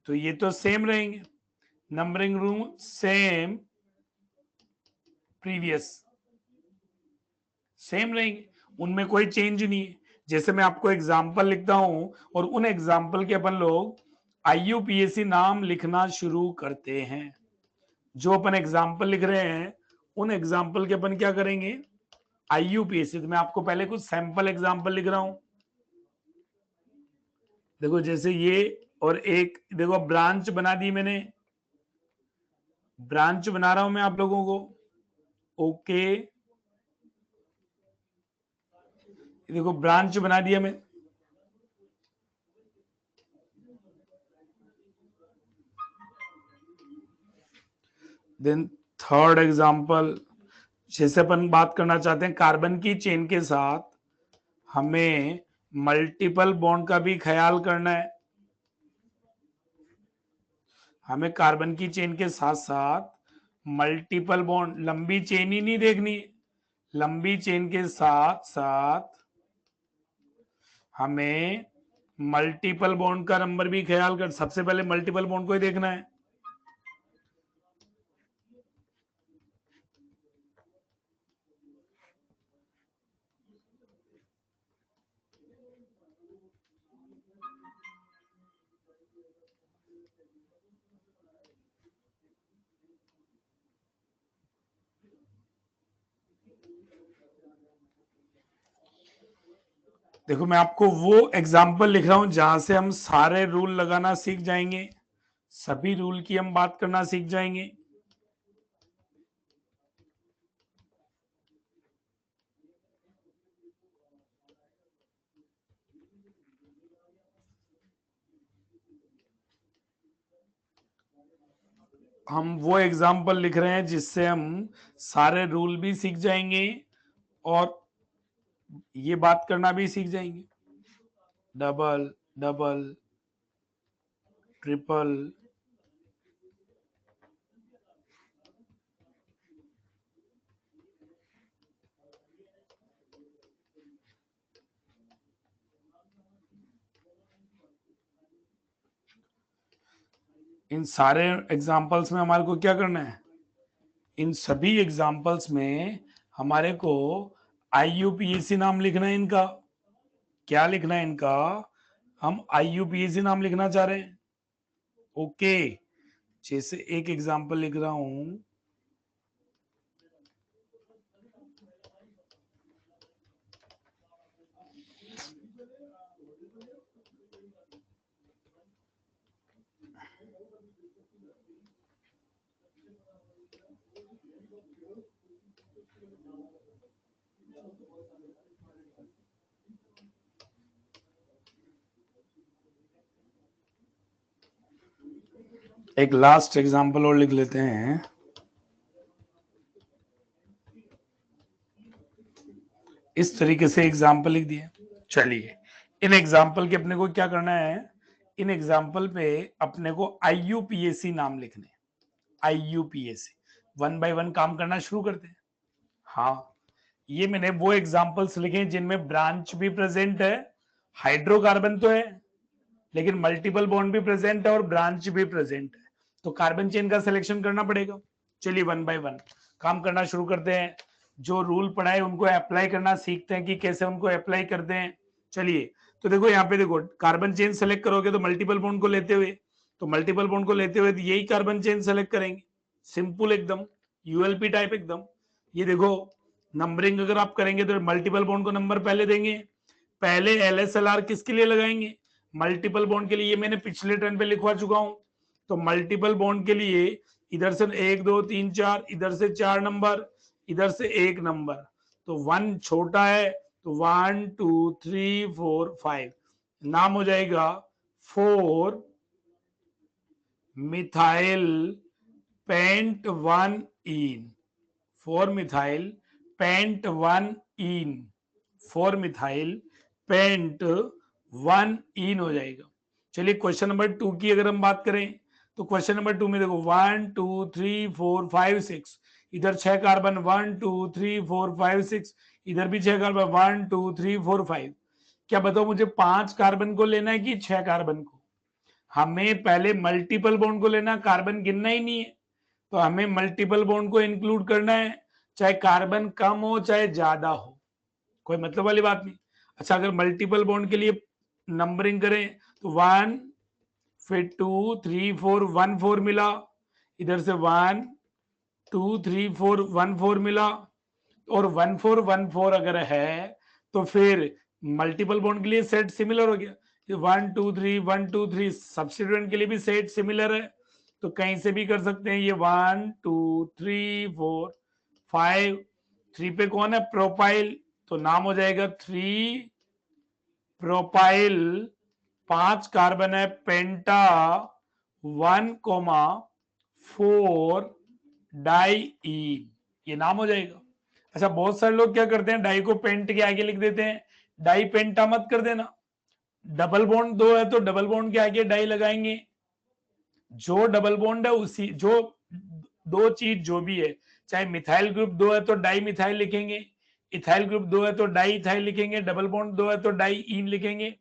तो ये तो सेम रहेंगे, numbering rule same, previous same रहेंगे, उनमें कोई चेंज नहीं है. जैसे मैं आपको एग्जांपल लिखता हूं और उन एग्जांपल के अपन लोग आईयूपीएसी नाम लिखना शुरू करते हैं. जो अपन एग्जांपल लिख रहे हैं उन एग्जांपल के अपन क्या करेंगे, आईयूपीएसी. तो मैं आपको पहले कुछ सैंपल एग्जांपल लिख रहा हूं. देखो जैसे ये, और एक देखो ब्रांच बना दी मैंने, ब्रांच बना रहा हूं मैं आप लोगों को। ओके, देखो ब्रांच बना दिया मैं। देन थर्ड एग्जांपल, जैसे अपन बात करना चाहते हैं कार्बन की चेन के साथ हमें मल्टीपल बॉन्ड का भी ख्याल करना है। हमें कार्बन की चेन के साथ साथ मल्टीपल बॉन्ड, लंबी चेन ही नहीं देखनी, लंबी चेन के साथ साथ हमें मल्टीपल बॉन्ड का नंबर भी ख्याल कर, सबसे पहले मल्टीपल बॉन्ड को ही देखना है। देखो मैं आपको वो एग्जाम्पल लिख रहा हूं जहां से हम सारे रूल लगाना सीख जाएंगे, सभी रूल की हम बात करना सीख जाएंगे। हम वो एग्जाम्पल लिख रहे हैं जिससे हम सारे रूल भी सीख जाएंगे और ये बात करना भी सीख जाएंगे। डबल, डबल, ट्रिपल, इन सारे एग्जाम्पल्स में हमारे को क्या करना है, इन सभी एग्जाम्पल्स में हमारे को आईयूपीएसी नाम लिखना है इनका। क्या लिखना है इनका, हम आईयूपीएसी नाम लिखना चाह रहे हैं। ओके, जैसे एक एग्जाम्पल लिख रहा हूं, एक लास्ट एग्जाम्पल और लिख लेते हैं। इस तरीके से एग्जाम्पल लिख दिए। चलिए, इन एग्जाम्पल के अपने को क्या करना है, इन एग्जाम्पल पे अपने को आईयूपीएसी नाम लिखने, आईयूपीएसी। वन बाय वन काम करना शुरू करते हैं। हाँ, ये मैंने वो एग्जाम्पल्स लिखे जिनमें ब्रांच भी प्रेजेंट है, हाइड्रोकार्बन तो है लेकिन मल्टीपल बॉन्ड भी प्रेजेंट है और ब्रांच भी प्रेजेंट है, तो कार्बन चेन का सिलेक्शन करना पड़ेगा। चलिए वन बाय वन काम करना शुरू करते हैं। जो रूल पढ़ाए उनको अप्लाई करना सीखते हैं कि कैसे उनको अप्लाई करते हैं। चलिए, तो देखो यहाँ पे देखो, कार्बन चेन सेलेक्ट करोगे तो मल्टीपल बॉन्ड को लेते हुए, तो मल्टीपल बॉन्ड को लेते हुए तो यही कार्बन चेन सेलेक्ट करेंगे, सिंपल एकदम, यूएलपी टाइप एकदम। ये देखो नंबरिंग अगर आप करेंगे तो मल्टीपल बॉन्ड को नंबर पहले देंगे, पहले एलएसएलआर किसके लिए लगाएंगे, मल्टीपल बॉन्ड के लिए। मैंने पिछले टर्न पे लिखवा चुका हूं, तो मल्टीपल बॉन्ड के लिए इधर से 1 2 3 4, इधर से 4 नंबर, इधर से 1 नंबर, तो 1 छोटा है तो 1 2 3 4 5, नाम हो जाएगा 4 मिथाइल पेंट 1 इन, 4 मिथाइल पेंट 1 इन, 4 मिथाइल पेंट 1 इन हो जाएगा। चलिए क्वेश्चन नंबर 2 की अगर हम बात करें तो क्वेश्चन नंबर 2 में देखो 1 2 3 4 5 6, इधर 6 कार्बन 1 2 3 4 5 6, इधर भी 6 कार्बन 1 2 3 4 5। क्या बताओ मुझे 5 कार्बन को लेना है कि 6 कार्बन को, हमें पहले मल्टीपल बॉन्ड को लेना, कार्बन गिनना ही नहीं है, तो हमें मल्टीपल बॉन्ड को इंक्लूड करना है, चाहे कार्बन कम हो चाहे ज्यादा हो, कोई मतलब वाली बात नहीं। अच्छा, अगर मल्टीपल बॉन्ड के लिए नंबरिंग करें तो 1 फिर 2 3 4 1 4 मिला, इधर से 1 2 3 4 1 4 मिला, और 1 4 1 4 अगर है तो फिर मल्टीपल बॉन्ड के लिए सेट सिमिलर हो गया, 1 2 3 1 2 3, सब्स्टिट्यूएंट के लिए भी सेट सिमिलर है, तो कहीं से भी कर सकते हैं। ये 1 2 3 4 5, 3 पे कौन है? प्रोपाइल, तो नाम हो जाएगा 3 प्रोपाइल। 5 कार्बन है पेंटा 1,4 डाईईन, ये नाम हो जाएगा। अच्छा, बहुत सारे लोग क्या करते हैं, डाई को पेंट के आगे लिख देते हैं। डाई पेंटा मत कर देना। डबल बॉन्ड 2 है तो डबल बॉन्ड के आगे डाई लगाएंगे। जो डबल बॉन्ड है उसी, जो दो चीज जो भी है, चाहे मिथाइल ग्रुप 2 है तो डाई मिथाइल लिखेंगे, इथाइल ग्रुप 2 है तो डाई इथाइल लिखेंगे, डबल बॉन्ड 2 है तो डाई इन लिखेंगे,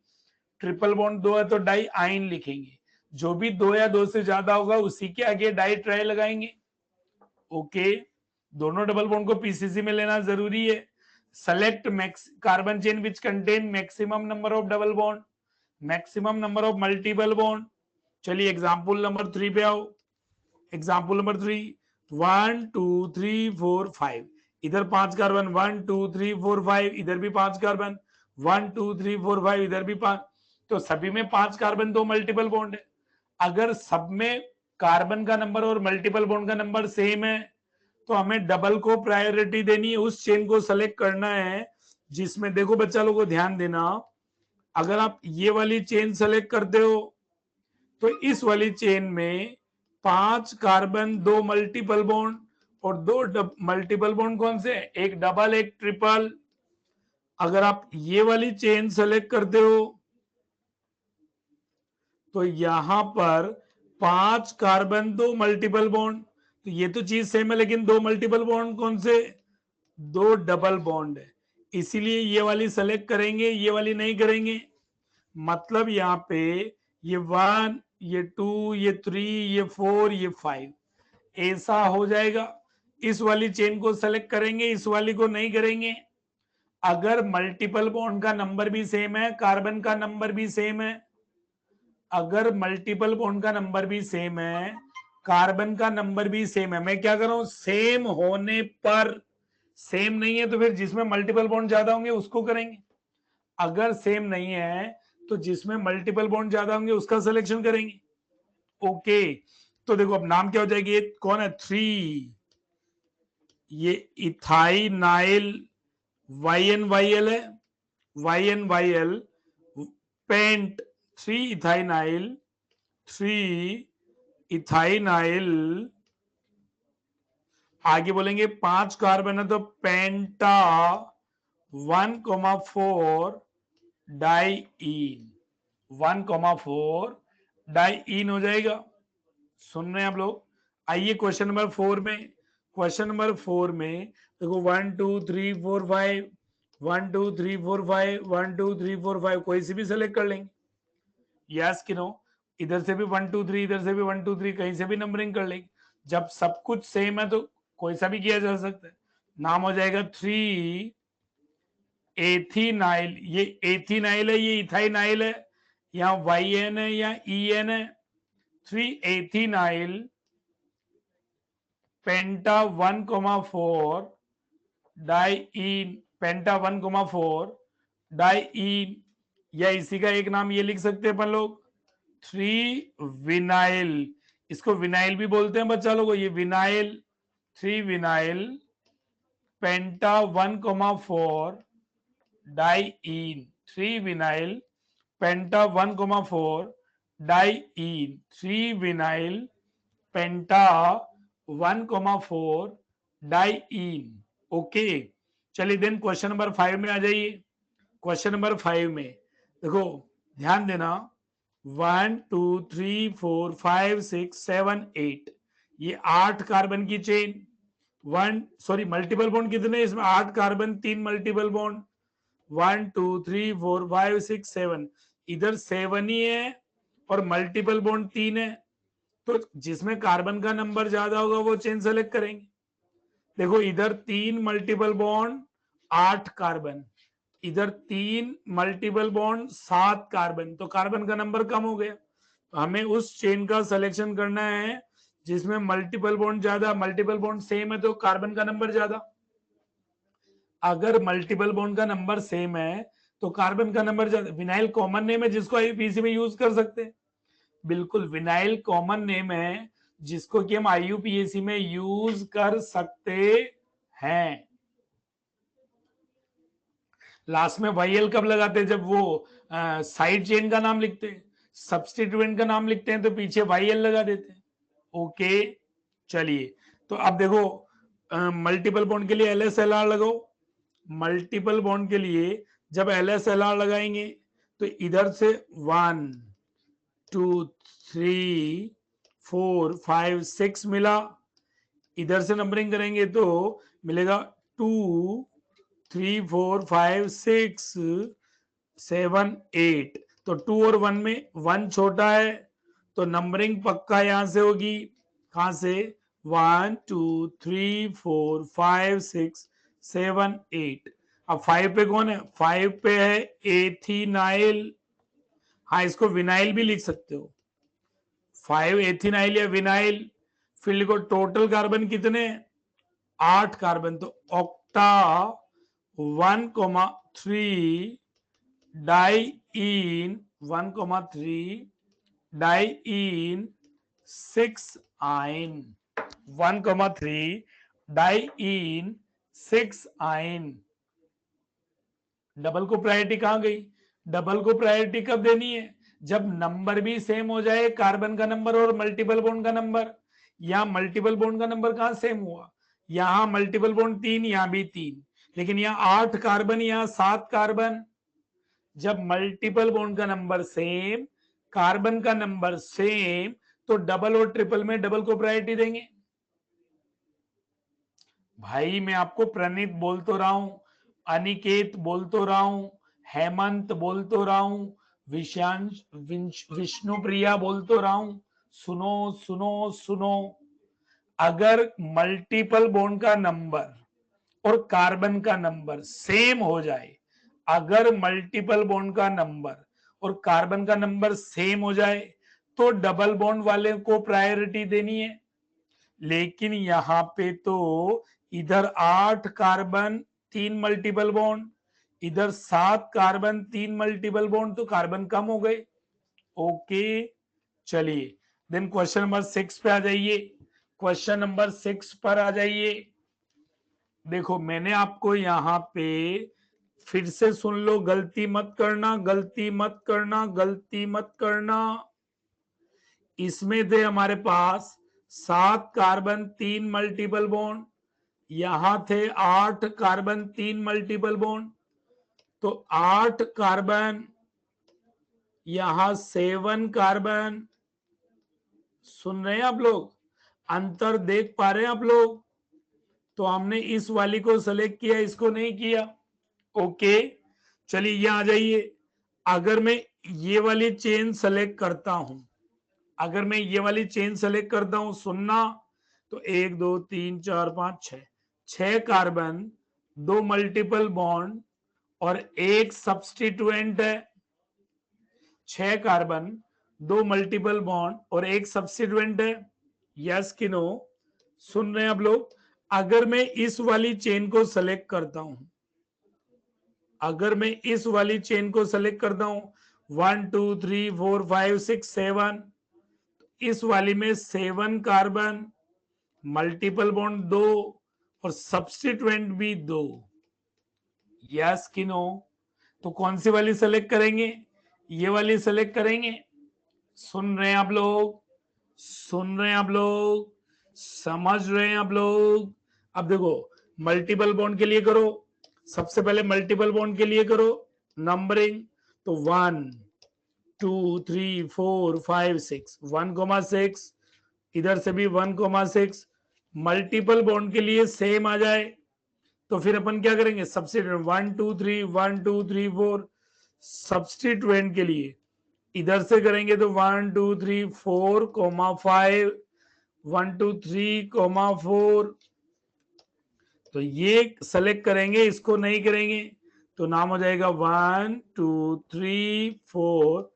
ट्रिपल बॉन्ड 2 है तो डाई आइन लिखेंगे। जो भी 2 या 2 से ज्यादा होगा उसी के आगे डाई ट्राई लगाएंगे। ओके, दोनों डबल बॉन्ड को पीसीसी में लेना जरूरी है। Select carbon chain which contain maximum number of double bond, maximum number of multiple bond. चलिए एग्जांपल नंबर 3 पे आओ। एग्जांपल नंबर 3, 1 2 3 4 5, इधर 5 कार्बन, 1 2 3 4 5, इधर भी 5 कार्बन, 1 2 3 4 5, इधर भी 5। तो सभी में 5 कार्बन, 2 मल्टीपल बॉन्ड है। अगर सब में कार्बन का नंबर और मल्टीपल बॉन्ड का नंबर सेम है तो हमें डबल को प्रायोरिटी देनी है, उस चेन को सेलेक्ट करना है जिसमें, देखो बच्चा लोगों को ध्यान देना, अगर आप ये वाली चेन सेलेक्ट करते हो तो इस वाली चेन में 5 कार्बन, 2 मल्टीपल बॉन्ड और 2 मल्टीपल बॉन्ड कौन से? एक डबल एक ट्रिपल। अगर आप ये वाली चेन सेलेक्ट करते हो तो यहां पर 5 कार्बन, 2 मल्टीपल बॉन्ड, तो ये तो चीज सेम है लेकिन 2 मल्टीपल बॉन्ड कौन से? 2 डबल बॉन्ड है, इसीलिए ये वाली सेलेक्ट करेंगे, ये वाली नहीं करेंगे। मतलब यहाँ पे ये 1, ये 2, ये 3, ये 4, ये 5 ऐसा हो जाएगा। इस वाली चेन को सेलेक्ट करेंगे, इस वाली को नहीं करेंगे। अगर मल्टीपल बॉन्ड का नंबर भी सेम है, कार्बन का नंबर भी सेम है, अगर मल्टीपल बॉन्ड का नंबर भी सेम है, कार्बन का नंबर भी सेम है, मैं क्या कर रहा हूं, सेम होने पर, सेम नहीं है तो फिर जिसमें मल्टीपल बॉन्ड ज्यादा होंगे उसको करेंगे। अगर सेम नहीं है तो जिसमें मल्टीपल बॉन्ड ज्यादा होंगे उसका सिलेक्शन करेंगे। ओके, तो देखो अब नाम क्या हो जाएगी, ये कौन है? 3, ये इथाइनाइल, YnYl है, YnYl पेंट 3 इथाइनाइल, 3 इथाइनाइल, आगे बोलेंगे 5 कार्बन है तो पेंटा 1,4 डाईईन, 1,4 डाईईन हो जाएगा। सुन रहे हैं आप लोग? आइए क्वेश्चन नंबर 4 में। क्वेश्चन नंबर 4 में देखो 1 2 3 4 5, 1 2 3 4 5, 1 2 3 4 5, कोई सी भी सेलेक्ट कर लेंगे। यस कि नो? इधर से भी 1 2 3, इधर से भी 1 2 3, कहीं से भी नंबरिंग कर लेंगे। जब सब कुछ सेम है तो कोई सा भी किया जा सकता है। नाम हो जाएगा 3 एथीनाइल, ये एथीनाइल है, ये इथाइनाइल है, यहाँ YN है या EN है। 3 एथीनाइल पेंटा 1,4 डाईईन, पेंटा 1,4 डाईईन, या इसी का एक नाम ये लिख सकते हैं अपन लोग 3 विनाइल, इसको विनाइल भी बोलते हैं बच्चा लोगों, ये विनाइल, 3 विनाइल पेंटा 1,4 डाईईन, 3 विनाइल पेंटा 1,4 डाईईन, 3 विनाइल पेंटा 1,4 डाईईन। ओके, चलिए देन क्वेश्चन नंबर 5 में आ जाइए। क्वेश्चन नंबर 5 में देखो ध्यान देना, 1 2 3 4 5 6 7 8, ये 8 कार्बन की चेन, मल्टीपल बॉन्ड कितने इसमें? 8 कार्बन, 3 मल्टीपल बॉन्ड, 1 2 3 4 5 6 7, इधर 7 ही है और मल्टीपल बॉन्ड 3 है, तो जिसमें कार्बन का नंबर ज्यादा होगा वो चेन सेलेक्ट करेंगे। देखो इधर 3 मल्टीपल बॉन्ड 8 कार्बन, इधर 3 मल्टीपल बॉन्ड 7 कार्बन, तो कार्बन का नंबर कम हो गया, तो हमें उस चेन का सिलेक्शन करना है जिसमें मल्टीपल बॉन्ड ज्यादा, मल्टीपल बॉन्ड सेम है तो कार्बन का नंबर ज्यादा। अगर मल्टीपल बॉन्ड का नंबर सेम है तो कार्बन का नंबर ज्यादा। विनाइल कॉमन नेम है जिसको आईपीसी में यूज कर सकते हैं, बिल्कुल विनाइल कॉमन नेम है जिसको कि हम IUPAC में यूज कर सकते हैं। लास्ट में YL कब लगाते हैं? जब वो साइड चेन का नाम लिखते हैं, सब्स्टिट्यूएंट का नाम लिखते हैं तो पीछे YL लगा देते हैं। ओके, चलिए तो अब देखो मल्टीपल बॉन्ड के लिए LSLR लगाओ। मल्टीपल बॉन्ड के लिए जब LSLR लगाएंगे तो इधर से 1 2 3 4 5 6 मिला, इधर से नंबरिंग करेंगे तो मिलेगा 2 3 4 5 6 7 8। तो 2 और 1 में 1 छोटा है, तो नंबरिंग पक्का यहां से होगी। कहां से? 1 2 3 4 5 6 7 8। अब 5 पे कौन है? 5 पे है एथिनाइल। हाँ, इसको विनाइल भी लिख सकते हो, 5 एथिनाइल या विनाइल। फिर लिखो टोटल कार्बन कितने? 8 कार्बन, तो octa 1,3 diene 1,3 diene 6 ion 1,3 diene 6 ion. Double को प्रायोरिटी कहां गई? डबल को प्रायोरिटी कब देनी है? जब नंबर भी सेम हो जाए, कार्बन का नंबर और मल्टीपल बॉन्ड का नंबर। यहां मल्टीपल बॉन्ड का नंबर कहां सेम हुआ? यहां मल्टीपल बॉन्ड 3, यहां भी 3, लेकिन यहां 8 कार्बन, यहां 7 कार्बन। जब मल्टीपल बॉन्ड का नंबर सेम, कार्बन का नंबर सेम, तो डबल और ट्रिपल में डबल को प्रायोरिटी देंगे। भाई मैं आपको प्रणीत बोल तो रहा हूं, अनिकेत बोल तो रहा हूं, हेमंत बोल तो रहा हूं, विशांश विष्णु प्रिया बोल तो रहा हूं। सुनो सुनो सुनो, अगर मल्टीपल बॉन्ड का नंबर और कार्बन का नंबर सेम हो जाए, अगर मल्टीपल बॉन्ड का नंबर और कार्बन का नंबर सेम हो जाए तो डबल बॉन्ड वाले को प्रायोरिटी देनी है। लेकिन यहां पे तो इधर 8 कार्बन 3 मल्टीपल बॉन्ड, इधर 7 कार्बन 3 मल्टीपल बॉन्ड, तो कार्बन कम हो गए। ओके, चलिए देन क्वेश्चन नंबर 6 पे आ जाइए। क्वेश्चन नंबर 6 पर आ जाइए। देखो मैंने आपको यहां पे फिर से सुन लो, गलती मत करना, गलती मत करना, गलती मत करना। इसमें थे हमारे पास 7 कार्बन 3 मल्टीपल बॉन्ड, यहां थे 8 कार्बन 3 मल्टीपल बॉन्ड, तो 8 कार्बन, यहां 7 कार्बन। सुन रहे हैं आप लोग? अंतर देख पा रहे हैं आप लोग? तो हमने इस वाली को सेलेक्ट किया, इसको नहीं किया। ओके, चलिए यहां आ जाइए। अगर मैं ये वाली चेन सेलेक्ट करता हूं, अगर मैं ये वाली चेन सेलेक्ट करता हूं, सुनना, तो 1 2 3 4 5 6, 6 कार्बन 2 मल्टीपल बॉन्ड और एक सब्स्टिट्यूएंट है। 6 कार्बन 2 मल्टीपल बॉन्ड और एक सब्स्टिट्यूएंट है। यस कि नो? सुन रहे हैं आप लोग? अगर मैं इस वाली चेन को सेलेक्ट करता हूं, अगर मैं इस वाली चेन को सेलेक्ट करता हूं 1 2 3 4 5 6 7, इस वाली में 7 कार्बन, मल्टीपल बॉन्ड 2 और सब्स्टिट्यूएंट भी 2। यस कि नो? तो कौन सी वाली सेलेक्ट करेंगे? ये वाली सेलेक्ट करेंगे। सुन रहे हैं आप लोग? सुन रहे हैं आप लोग? समझ रहे हैं आप लोग? अब देखो मल्टीपल बॉन्ड के लिए करो, सबसे पहले मल्टीपल बॉन्ड के लिए करो नंबरिंग, तो 1 2 3 4 5 6, 1,6, इधर से भी 1,6। मल्टीपल बॉन्ड के लिए सेम आ जाए तो फिर अपन क्या करेंगे? सब्स्टिट्यूएंट 1 2 3 1 2 3 4, सब्स्टिट्यूएंट के लिए इधर से करेंगे तो 1 2 3 4 5 1 2 3 4, तो ये सेलेक्ट करेंगे, इसको नहीं करेंगे तो नाम हो जाएगा 1 2 3 4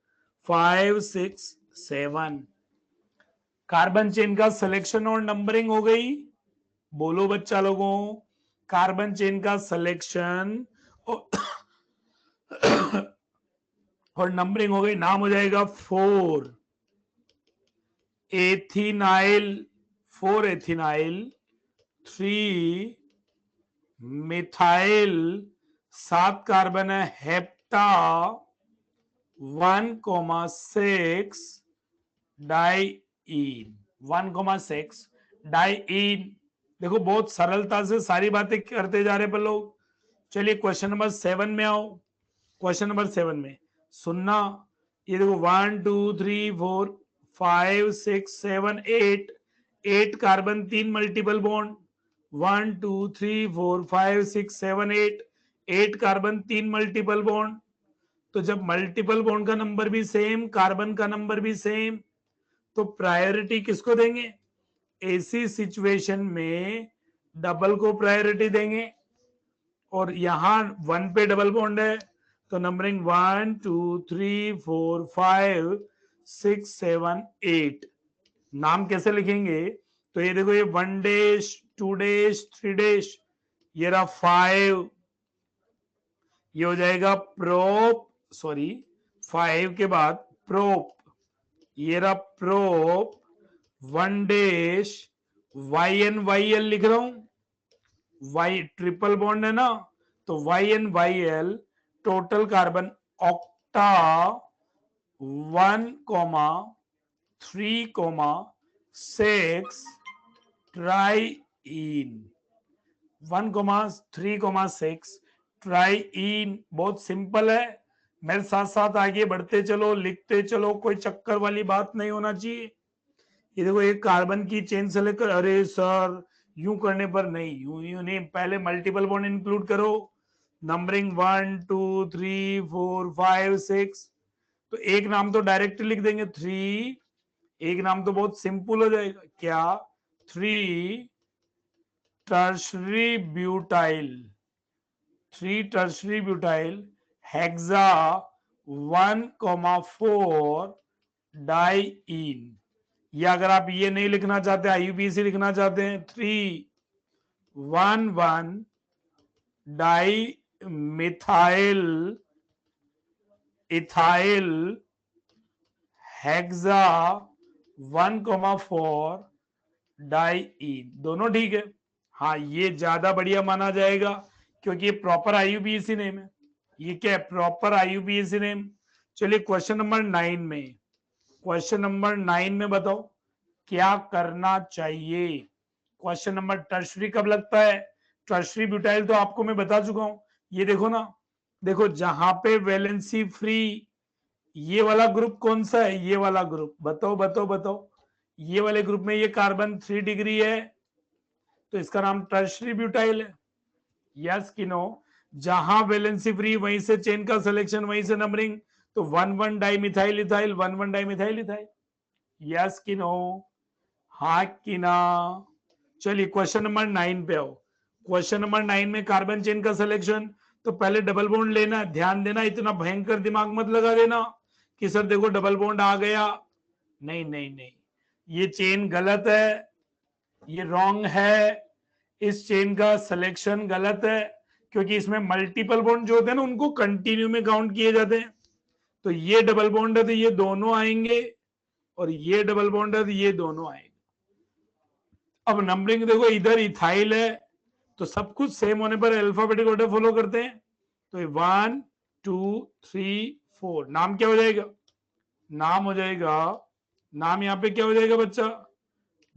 5 6 7। कार्बन चेन का सिलेक्शन और नंबरिंग हो गई। बोलो बच्चा लोगों, कार्बन चेन का सिलेक्शन और और नंबरिंग हो गई, नाम हो जाएगा 4। एथिनाइल, 4 एथिनाइल, 3 मिथाइल, 7 कार्बन है हेप्टा, 1,6 डाइईन, 1,6 डाइईन। देखो बहुत सरलता से सारी बातें करते जा रहे पर लोग। चलिए क्वेश्चन नंबर 7 में आओ। क्वेश्चन नंबर 7 में सुनना, ये देखो 1 2 3 4 5 6 7 8, 8 carbon 3 multiple bond, 1 2 3 4 5 6 7 8, 8 carbon 3 multiple bond. तो जब मल्टीपल बॉन्ड का नंबर भी सेम, कार्बन का नंबर भी सेम, तो प्रायोरिटी किसको देंगे? ऐसी सिचुएशन में डबल को प्रायोरिटी देंगे। और यहां 1 पे डबल बॉन्ड है, तो नंबरिंग 1 2 3 4 5 6 7 8। नाम कैसे लिखेंगे? तो ये देखो, ये 1 डैश 2 डैश 3 डैश, ये रहा 5, ये हो जाएगा प्रोप, सॉरी 5 के बाद प्रोप, ये रहा prop, 1 dash Y N Y L लिख रहा हूं, वाई ट्रिपल बॉन्ड है ना, तो Y N Y L, total carbon octa 1,3,6 triene, 1,3,6 triene. बहुत सिंपल है, मेरे साथ साथ आगे बढ़ते चलो, लिखते चलो, कोई चक्कर वाली बात नहीं होना चाहिए। ये देखो, एक कार्बन की चेन से लेकर, अरे सर यूं करने पर नहीं, यूं नहीं, पहले मल्टीपल बॉन्ड इंक्लूड करो। नंबरिंग 1 2 3 4 5 6, तो एक नाम तो डायरेक्ट लिख देंगे 3, एक नाम तो बहुत सिंपल हो जाएगा, क्या? 3 tertiary butyl, 3 tertiary butyl hexa 1,4 diene. या अगर आप ये नहीं लिखना चाहते, आईयूपीएसी लिखना चाहते हैं, 3,1,1 di methyl ethyl hexa 1,4 diene. दोनों ठीक है। हाँ, ये ज्यादा बढ़िया माना जाएगा क्योंकि ये प्रॉपर आईयूपीएसी नेम है। ये क्या है? Proper IUPAC name. चलिए क्वेश्चन नंबर 9 में, क्वेश्चन नंबर 9 में बताओ क्या करना चाहिए। क्वेश्चन नंबर, टर्शरी कब लगता है? टर्शरी ब्यूटाइल तो आपको मैं बता चुका हूं। ये देखो ना, देखो जहां पे वैलेंसी फ्री, ये वाला ग्रुप कौन सा है? ये वाला ग्रुप, बताओ बताओ बताओ। ये वाले ग्रुप में ये कार्बन 3 डिग्री है, तो इसका नाम टर्शरी ब्यूटाइल है। यस कि नो? जहां वैलेंसी फ्री, वहीं से चेन का सिलेक्शन, वहीं से नंबरिंग, तो 1,1 di methyl ethyl, 1,1 di methyl ethyl. Yes कि नो? हाँ कि ना? चलिए क्वेश्चन नंबर 9 पे आओ। क्वेश्चन नंबर 9 में कार्बन चेन का सिलेक्शन, तो पहले डबल बॉन्ड लेना, ध्यान देना, इतना भयंकर दिमाग मत लगा देना कि सर देखो डबल बॉन्ड आ गया। नहीं नहीं नहीं, ये चेन गलत है, ये रॉन्ग है, इस चेन का सिलेक्शन गलत है, क्योंकि इसमें मल्टीपल बॉन्ड जो होते हैं ना, उनको कंटिन्यू में काउंट किए जाते हैं। तो ये डबल बॉन्ड है तो ये दोनों आएंगे, और ये डबल बॉन्ड है तो ये दोनों आएंगे। अब नंबरिंग देखो, इधर इथाइल है, तो सब कुछ सेम होने पर अल्फाबेटिक ऑर्डर फॉलो करते हैं। तो 1 2 3 4, नाम क्या हो जाएगा? नाम हो जाएगा, नाम यहाँ पे क्या हो जाएगा बच्चा?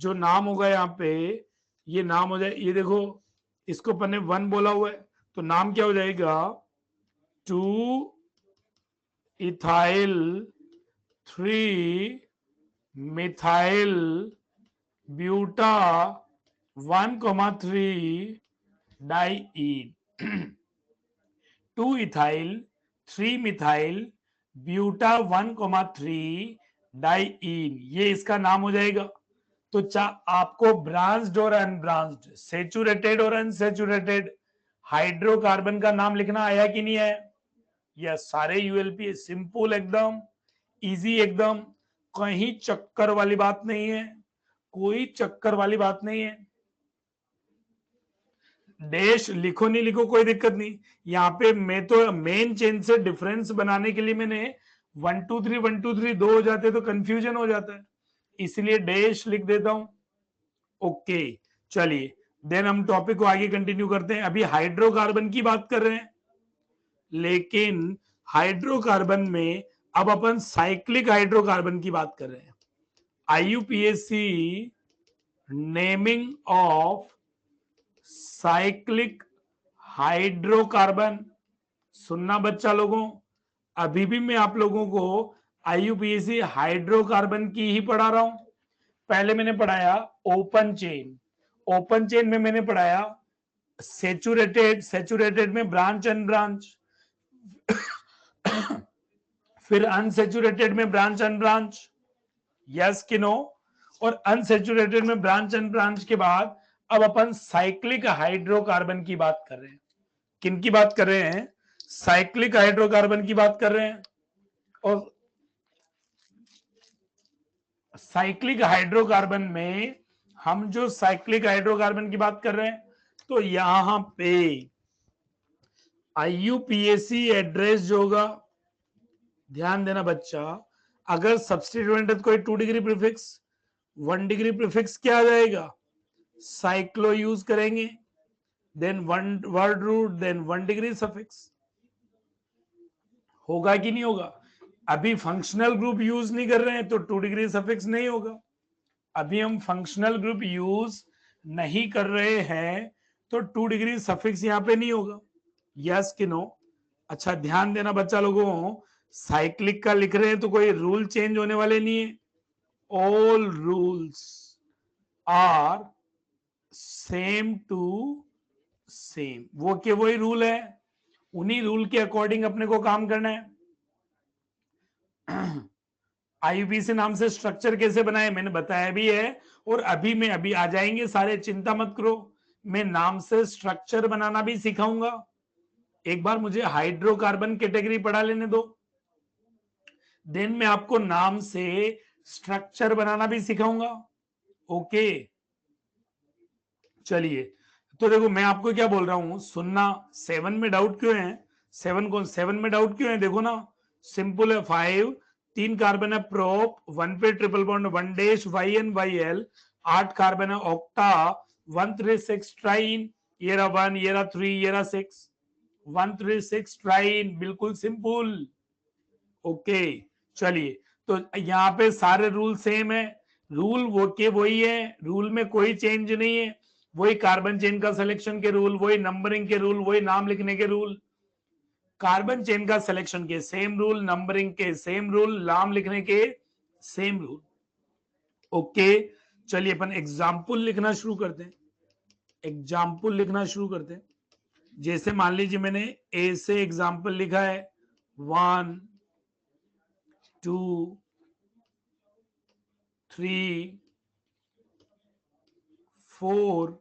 जो नाम होगा यहाँ पे, ये नाम हो जाए, ये देखो इसको अपन ने 1 बोला हुआ है, तो नाम क्या हो जाएगा? 2 ethyl 3 methyl buta 1,3 diene. 2 ethyl 3 methyl buta 1,3 diene, ये इसका नाम हो जाएगा। तो आपको ब्रांच्ड और अनब्रांच्ड, सेचुरेटेड और अनसेचुरेटेड हाइड्रोकार्बन का नाम लिखना आया कि नहीं है? यह सारे यूएलपी सिंपल, एकदम इजी, एकदम कहीं चक्कर वाली बात नहीं है, कोई चक्कर वाली बात नहीं है। डैश लिखो नहीं लिखो कोई दिक्कत नहीं। यहाँ पे मैं तो मेन चेन से डिफरेंस बनाने के लिए मैंने 1 2 3 1 2 3 2 हो जाते तो कंफ्यूजन हो जाता है, इसलिए डैश लिख देता हूं। ओके, चलिए देन हम टॉपिक को आगे कंटिन्यू करते हैं। अभी हाइड्रोकार्बन की बात कर रहे हैं, लेकिन हाइड्रोकार्बन में अब अपन साइक्लिक हाइड्रोकार्बन की बात कर रहे हैं। IUPAC naming of cyclic hydrocarbon. सुनना बच्चा लोगों, अभी भी मैं आप लोगों को आईयूपीएसी हाइड्रोकार्बन की ही पढ़ा रहा हूं। पहले मैंने पढ़ाया ओपन चेन, ओपन चेन में मैंने पढ़ाया सेचुरेटेड, सेचुरेटेड में ब्रांच एंड ब्रांच, फिर अनसेचुरेटेड में ब्रांच एंड ब्रांच, यस कि नो, और अनसेचुरेटेड में ब्रांच एंड ब्रांच के बाद अब अपन साइक्लिक हाइड्रोकार्बन की बात कर रहे हैं। किन की बात कर रहे हैं? साइक्लिक हाइड्रोकार्बन की बात कर रहे हैं। और साइक्लिक हाइड्रोकार्बन में हम जो साइक्लिक हाइड्रोकार्बन की बात कर रहे हैं, तो यहां पे आईयूपीएसी एड्रेस जो होगा, ध्यान देना बच्चा, अगर सब्स्टिट्यूएंट है तो कोई 2 डिग्री प्रीफिक्स, 1 डिग्री प्रीफिक्स क्या आ जाएगा? साइक्लो यूज करेंगे, then one word root, then 1 degree suffix. होगा कि नहीं होगा? अभी फंक्शनल ग्रुप यूज नहीं कर रहे हैं तो 2 डिग्री सफिक्स नहीं होगा। अभी हम फंक्शनल ग्रुप यूज नहीं कर रहे हैं तो 2 डिग्री सफिक्स यहां पे नहीं होगा, यस कि नो? अच्छा ध्यान देना बच्चा लोगों, साइक्लिक का लिख रहे हैं तो कोई रूल चेंज होने वाले नहीं है। All rules are same to same, वो के वही रूल है, उन्हीं रूल के अकॉर्डिंग अपने को काम करना है। आईयूपीएसी नाम से स्ट्रक्चर कैसे बनाए मैंने बताया भी है, और अभी आ जाएंगे सारे, चिंता मत करो। मैं नाम से स्ट्रक्चर बनाना भी सिखाऊंगा। एक बार मुझे हाइड्रोकार्बन कैटेगरी पढ़ा लेने दो, देन मैं आपको नाम से स्ट्रक्चर बनाना भी सिखाऊंगा। ओके, चलिए तो देखो मैं आपको क्या बोल रहा हूं, सुनना। 7 में डाउट क्यों है? 7 में डाउट क्यों है? देखो ना, सिंपल है। 5 3 कार्बन है प्रोप, 1 पे triple bond 1 dash Y N Y L, 8 carbon है ऑक्टा, 136 ट्राइन, ये रहा 1, ये रहा 3, ये रहा 6, 136 ट्राइन, बिल्कुल सिंपल। ओके, चलिए तो यहाँ पे सारे रूल सेम है, रूल वो के वही है, रूल में कोई चेंज नहीं है, वही कार्बन चेन का सिलेक्शन के रूल, वही नंबरिंग के रूल, वही नाम लिखने के रूल। कार्बन चेन का सिलेक्शन के सेम रूल, नंबरिंग के सेम रूल, नाम लिखने के सेम रूल। ओके, चलिए अपन एग्जाम्पल लिखना शुरू करते हैं। एग्जाम्पल लिखना शुरू करते हैं। जैसे मान लीजिए मैंने ए से एग्जाम्पल लिखा है 1 2 3 4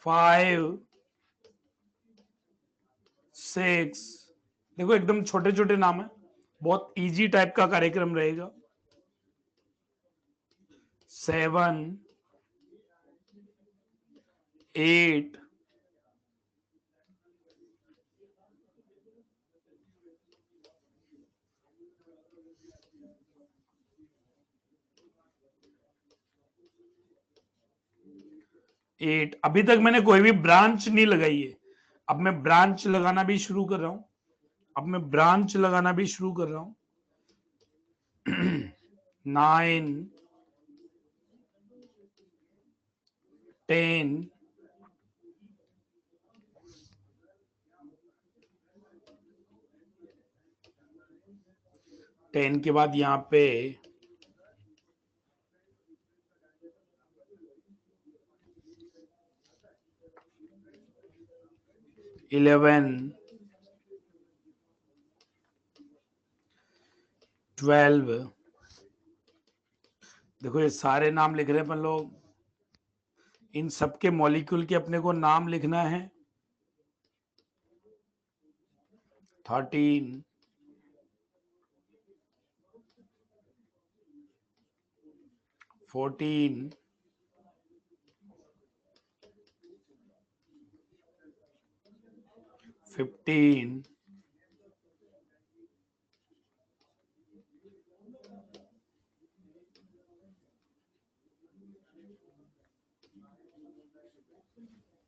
5 6, देखो एकदम छोटे छोटे नाम है, बहुत इजी टाइप का कार्यक्रम रहेगा। 7 8 8। अभी तक मैंने कोई भी ब्रांच नहीं लगाई है, अब मैं ब्रांच लगाना भी शुरू कर रहा हूं। अब मैं ब्रांच लगाना भी शुरू कर रहा हूं। 9 10 10 के बाद यहां पे 11 12। देखो ये सारे नाम लिख रहे हैं अपन लोग, इन सबके मॉलिक्यूल के अपने को नाम लिखना है। 13 14 15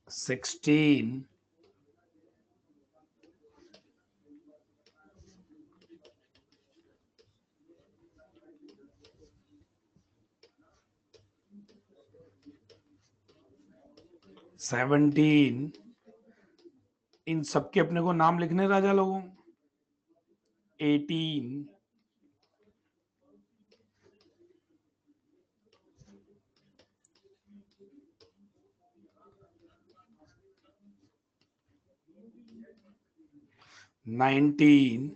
16, 17, इन सबके अपने को नाम लिखने राजा लोगों। 18, 19,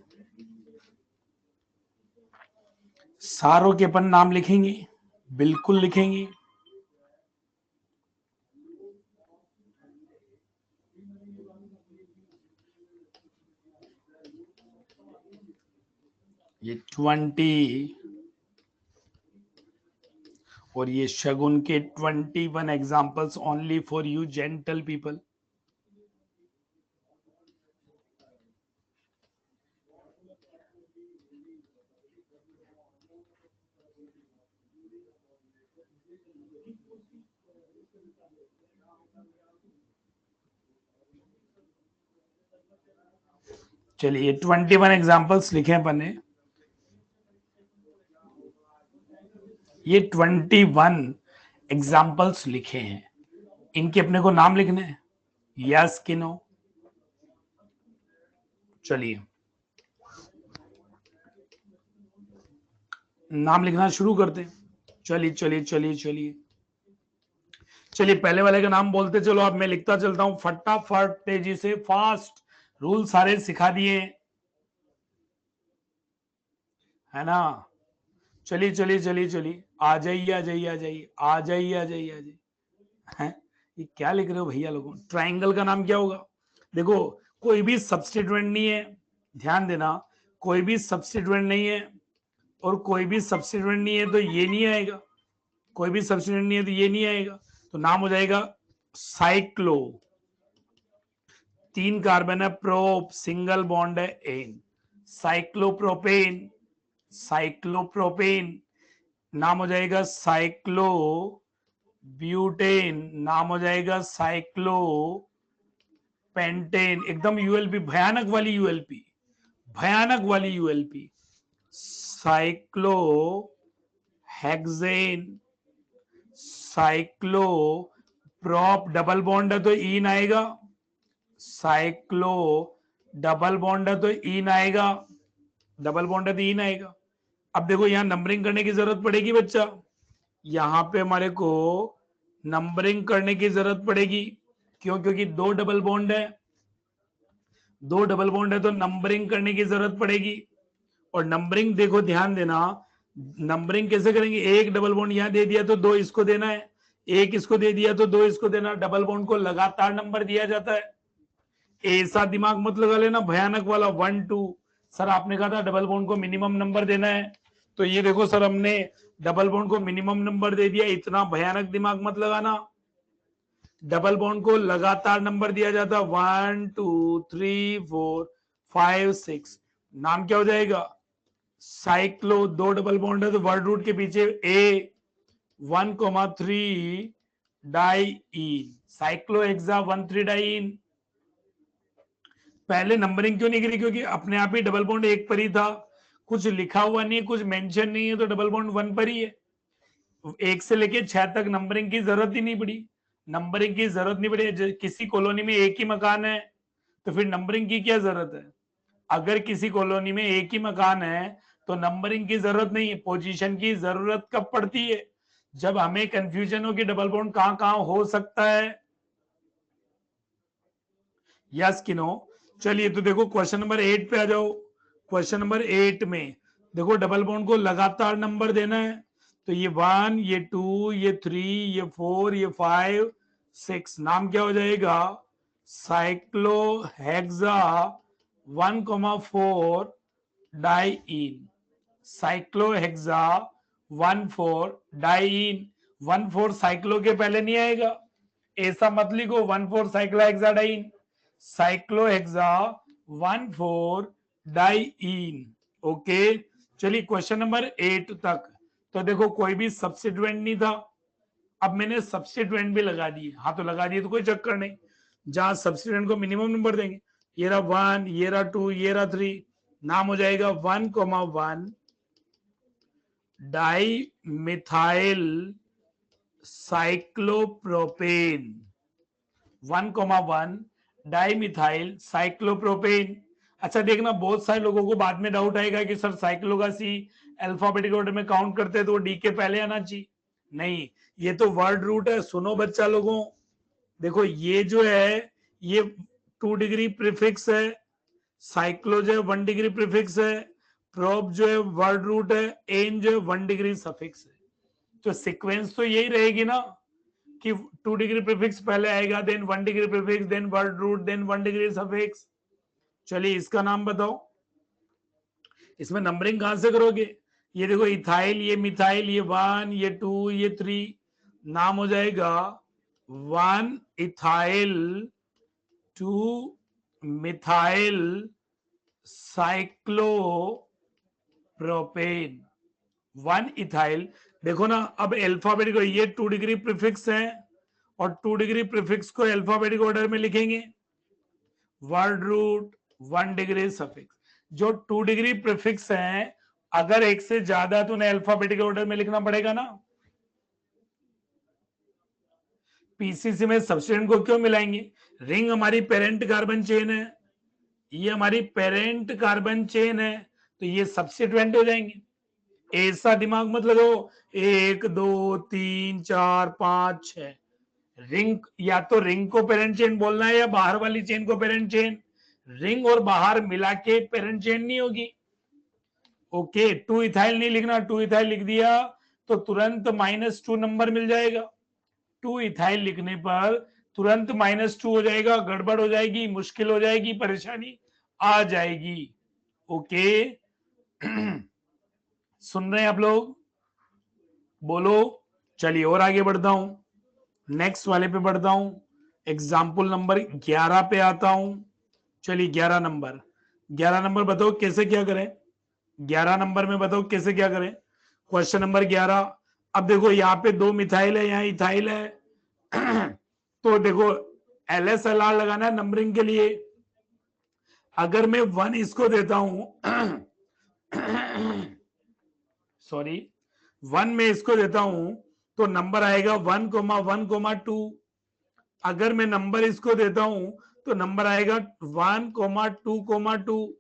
सारों के अपन नाम लिखेंगे, बिल्कुल लिखेंगे। ये 20 और ये शगुन के 21 examples only for you gentle people. चलिए 21 एग्जाम्पल्स लिखे अपन ने। ये 21 एग्जाम्पल्स लिखे हैं, इनके अपने को नाम लिखने हैं, यस कि नो? चलिए नाम लिखना शुरू करते हैं। चलिए चलिए चलिए चलिए चलिए पहले वाले का नाम बोलते चलो, अब मैं लिखता चलता हूं फटाफट तेजी से, फास्ट। रूल सारे सिखा दिए है ना। चलिए चलिए चलिए चलिए, आ जाइए आ जाइए आ जाइए आ जाइए आ जाइए आ जाइए। हैं, ये क्या लिख रहे हो भैया लोगों? ट्राइंगल का नाम क्या होगा? देखो कोई भी सब्स्टिट्यूएंट नहीं है, ध्यान देना, कोई भी सब्स्टिट्यूएंट नहीं है, और कोई भी सब्स्टिट्यूएंट नहीं है तो ये नहीं आएगा, कोई भी सब्स्टिट्यूएंट नहीं है तो ये नहीं आएगा, तो नाम हो जाएगा साइक्लो। 3 कार्बन है, प्रोप, सिंगल बॉन्ड है एन, साइक्लोप्रोपेन, साइक्लोप्रोपेन। नाम हो जाएगा साइक्लो ब्यूटेन, नाम हो जाएगा साइक्लो पेंटेन। एकदम यूएलपी, भयानक वाली यूएलपी, भयानक वाली ULP. Cyclohexane, cyclo prop, double bond है तो ईन आएगा, साइक्लो डबल बॉन्ड है तो ईन आएगा, डबल बॉन्ड है तो ईन आएगा। अब देखो यहां नंबरिंग करने की जरूरत पड़ेगी बच्चा, यहां पे हमारे को नंबरिंग करने की जरूरत पड़ेगी। क्यों? क्योंकि 2 डबल बॉन्ड है, 2 डबल बॉन्ड है तो नंबरिंग करने की जरूरत पड़ेगी। और नंबरिंग देखो ध्यान देना, नंबरिंग कैसे करेंगे? एक डबल बॉन्ड यहां दे दिया तो 2 इसको देना है, एक इसको दे दिया तो 2 इसको देना। डबल बॉन्ड को लगातार नंबर दिया जाता है। ऐसा दिमाग मत लगा लेना भयानक वाला 1 2। सर आपने कहा था डबल बॉन्ड को मिनिमम नंबर देना है, तो ये देखो सर हमने डबल बॉन्ड को मिनिमम नंबर दे दिया। इतना भयानक दिमाग मत लगाना, डबल बॉन्ड को लगातार नंबर दिया जाता, 1 2 3 4 5 6। नाम क्या हो जाएगा? साइक्लो। 2 डबल बॉन्ड है तो वर्ड रूट के पीछे ए, 1,3 डाइईन, साइक्लोहेक्सा 1,3 डाइईन। पहले नंबरिंग क्यों नहीं करी? क्योंकि अपने आप ही डबल बॉन्ड एक पर ही था, कुछ लिखा हुआ नहीं है, कुछ मेंशन नहीं है, तो डबल बॉन्ड 1 पर ही है। 1 से लेके 6 तक नंबरिंग की जरूरत ही नहीं पड़ी, नंबरिंग की जरूरत नहीं पड़ी। किसी कॉलोनी में एक ही मकान है तो फिर नंबरिंग की क्या जरूरत है? अगर किसी कॉलोनी में एक ही मकान है तो नंबरिंग की जरूरत नहीं है। पोजीशन की जरूरत कब पड़ती है? जब हमें कंफ्यूजन हो कि डबल बॉन्ड कहां कहां हो सकता है। यस कि नो? चलिए तो देखो क्वेश्चन नंबर 8 पे आ जाओ। क्वेश्चन नंबर 8 में देखो डबल बॉन्ड को लगातार नंबर देना है, तो ये 1, ये 2, ये 3, ये 4, ये 5 6। नाम क्या हो जाएगा? साइक्लोहेक्सा 1,4 डाइईन, साइक्लोहेक्सा 1,4 डाइईन। 1,4 साइक्लो के पहले नहीं आएगा, ऐसा मत लिखो 1,4 साइक्लोहेक्साडाइन, साइक्लोहेक्सा 1,4 डाइईन। ओके चलिए क्वेश्चन नंबर 8 तक तो देखो कोई भी सब्स्टिट्यूएंट नहीं था, अब मैंने सब्स्टिट्यूएंट भी लगा दिए, हाँ तो लगा दिए तो कोई चक्कर नहीं, जहां सब्स्टिट्यूएंट को मिनिमम नंबर देंगे, ये रहा 1, ये रहा 2, ये रहा 3, नाम हो जाएगा 1,1 di methyl cyclopropane, 1,1 di methyl cyclopropane. अच्छा देखना, बहुत सारे लोगों को बाद में डाउट आएगा कि सर साइक्लो का सी अल्फाबेटिक ऑर्डर में काउंट करते हैं तो डी के पहले आना चाहिए, नहीं, ये तो वर्ड रूट है। सुनो बच्चा लोगों, देखो ये जो है ये 2 डिग्री प्रीफिक्स है, साइक्लो जो है 1 डिग्री प्रीफिक्स है, प्रोब जो है वर्ड रूट है, एन जो है 1 डिग्री सफिक्स है, तो सीक्वेंस तो यही रहेगी ना कि 2 डिग्री प्रीफिक्स पहले आएगा, then 1 degree prefix, then word root, then 1 degree suffix. चलिए इसका नाम बताओ, इसमें नंबरिंग कहां से करोगे, ये देखो इथाइल, ये मिथाइल, ये 1, ये 2, ये 3, नाम हो जाएगा 1 इथाइल 2 मिथाइल साइक्लोप्रोपेन, 1 इथाइल। देखो ना अब अल्फाबेटिक, ये 2 डिग्री प्रीफिक्स है और 2 डिग्री प्रीफिक्स को अल्फाबेटिक ऑर्डर में लिखेंगे, वर्ड रूट 1 डिग्री सफिक्स। जो 2 डिग्री प्रीफिक्स है अगर एक से ज्यादा तो उन्हें अल्फाबेटिक ऑर्डर में लिखना पड़ेगा ना। पीसीसी में सब्स्टिट्यूएंट को क्यों मिलाएंगे, रिंग हमारी पेरेंट कार्बन चेन है, ये हमारी पेरेंट कार्बन चेन है, तो ये सब्स्टिट्यूएंट हो जाएंगे। ऐसा दिमाग मत लगाओ 1 2 3 4 5 6, रिंग या तो रिंग को पेरेंट चेन बोलना है या बाहर वाली चेन को पेरेंट चेन, रिंग और बाहर मिला के पेरेंट चेन नहीं होगी। ओके 2 इथाइल नहीं लिखना, 2 इथाइल लिख दिया तो तुरंत -2 नंबर मिल जाएगा, 2 इथाइल लिखने पर तुरंत -2 हो जाएगा, गड़बड़ हो जाएगी, मुश्किल हो जाएगी, परेशानी आ जाएगी। ओके सुन रहे हैं आप लोग, बोलो। चलिए और आगे बढ़ता हूं, नेक्स्ट वाले पे बढ़ता हूं, एग्जाम्पल नंबर 11 पे आता हूं। चलिए 11 नंबर, 11 नंबर बताओ कैसे क्या करें, 11 नंबर में बताओ कैसे क्या करें। क्वेश्चन नंबर 11, अब देखो यहाँ पे 2 मिथाइल है, यहाँ इथाइल है तो देखो LSLR लगाना है नंबरिंग के लिए, अगर मैं 1 इसको देता हूं सॉरी 1 में इसको देता हूं तो नंबर आएगा 1,1,2, अगर मैं नंबर इसको देता हूं तो नंबर आएगा 1,2,2।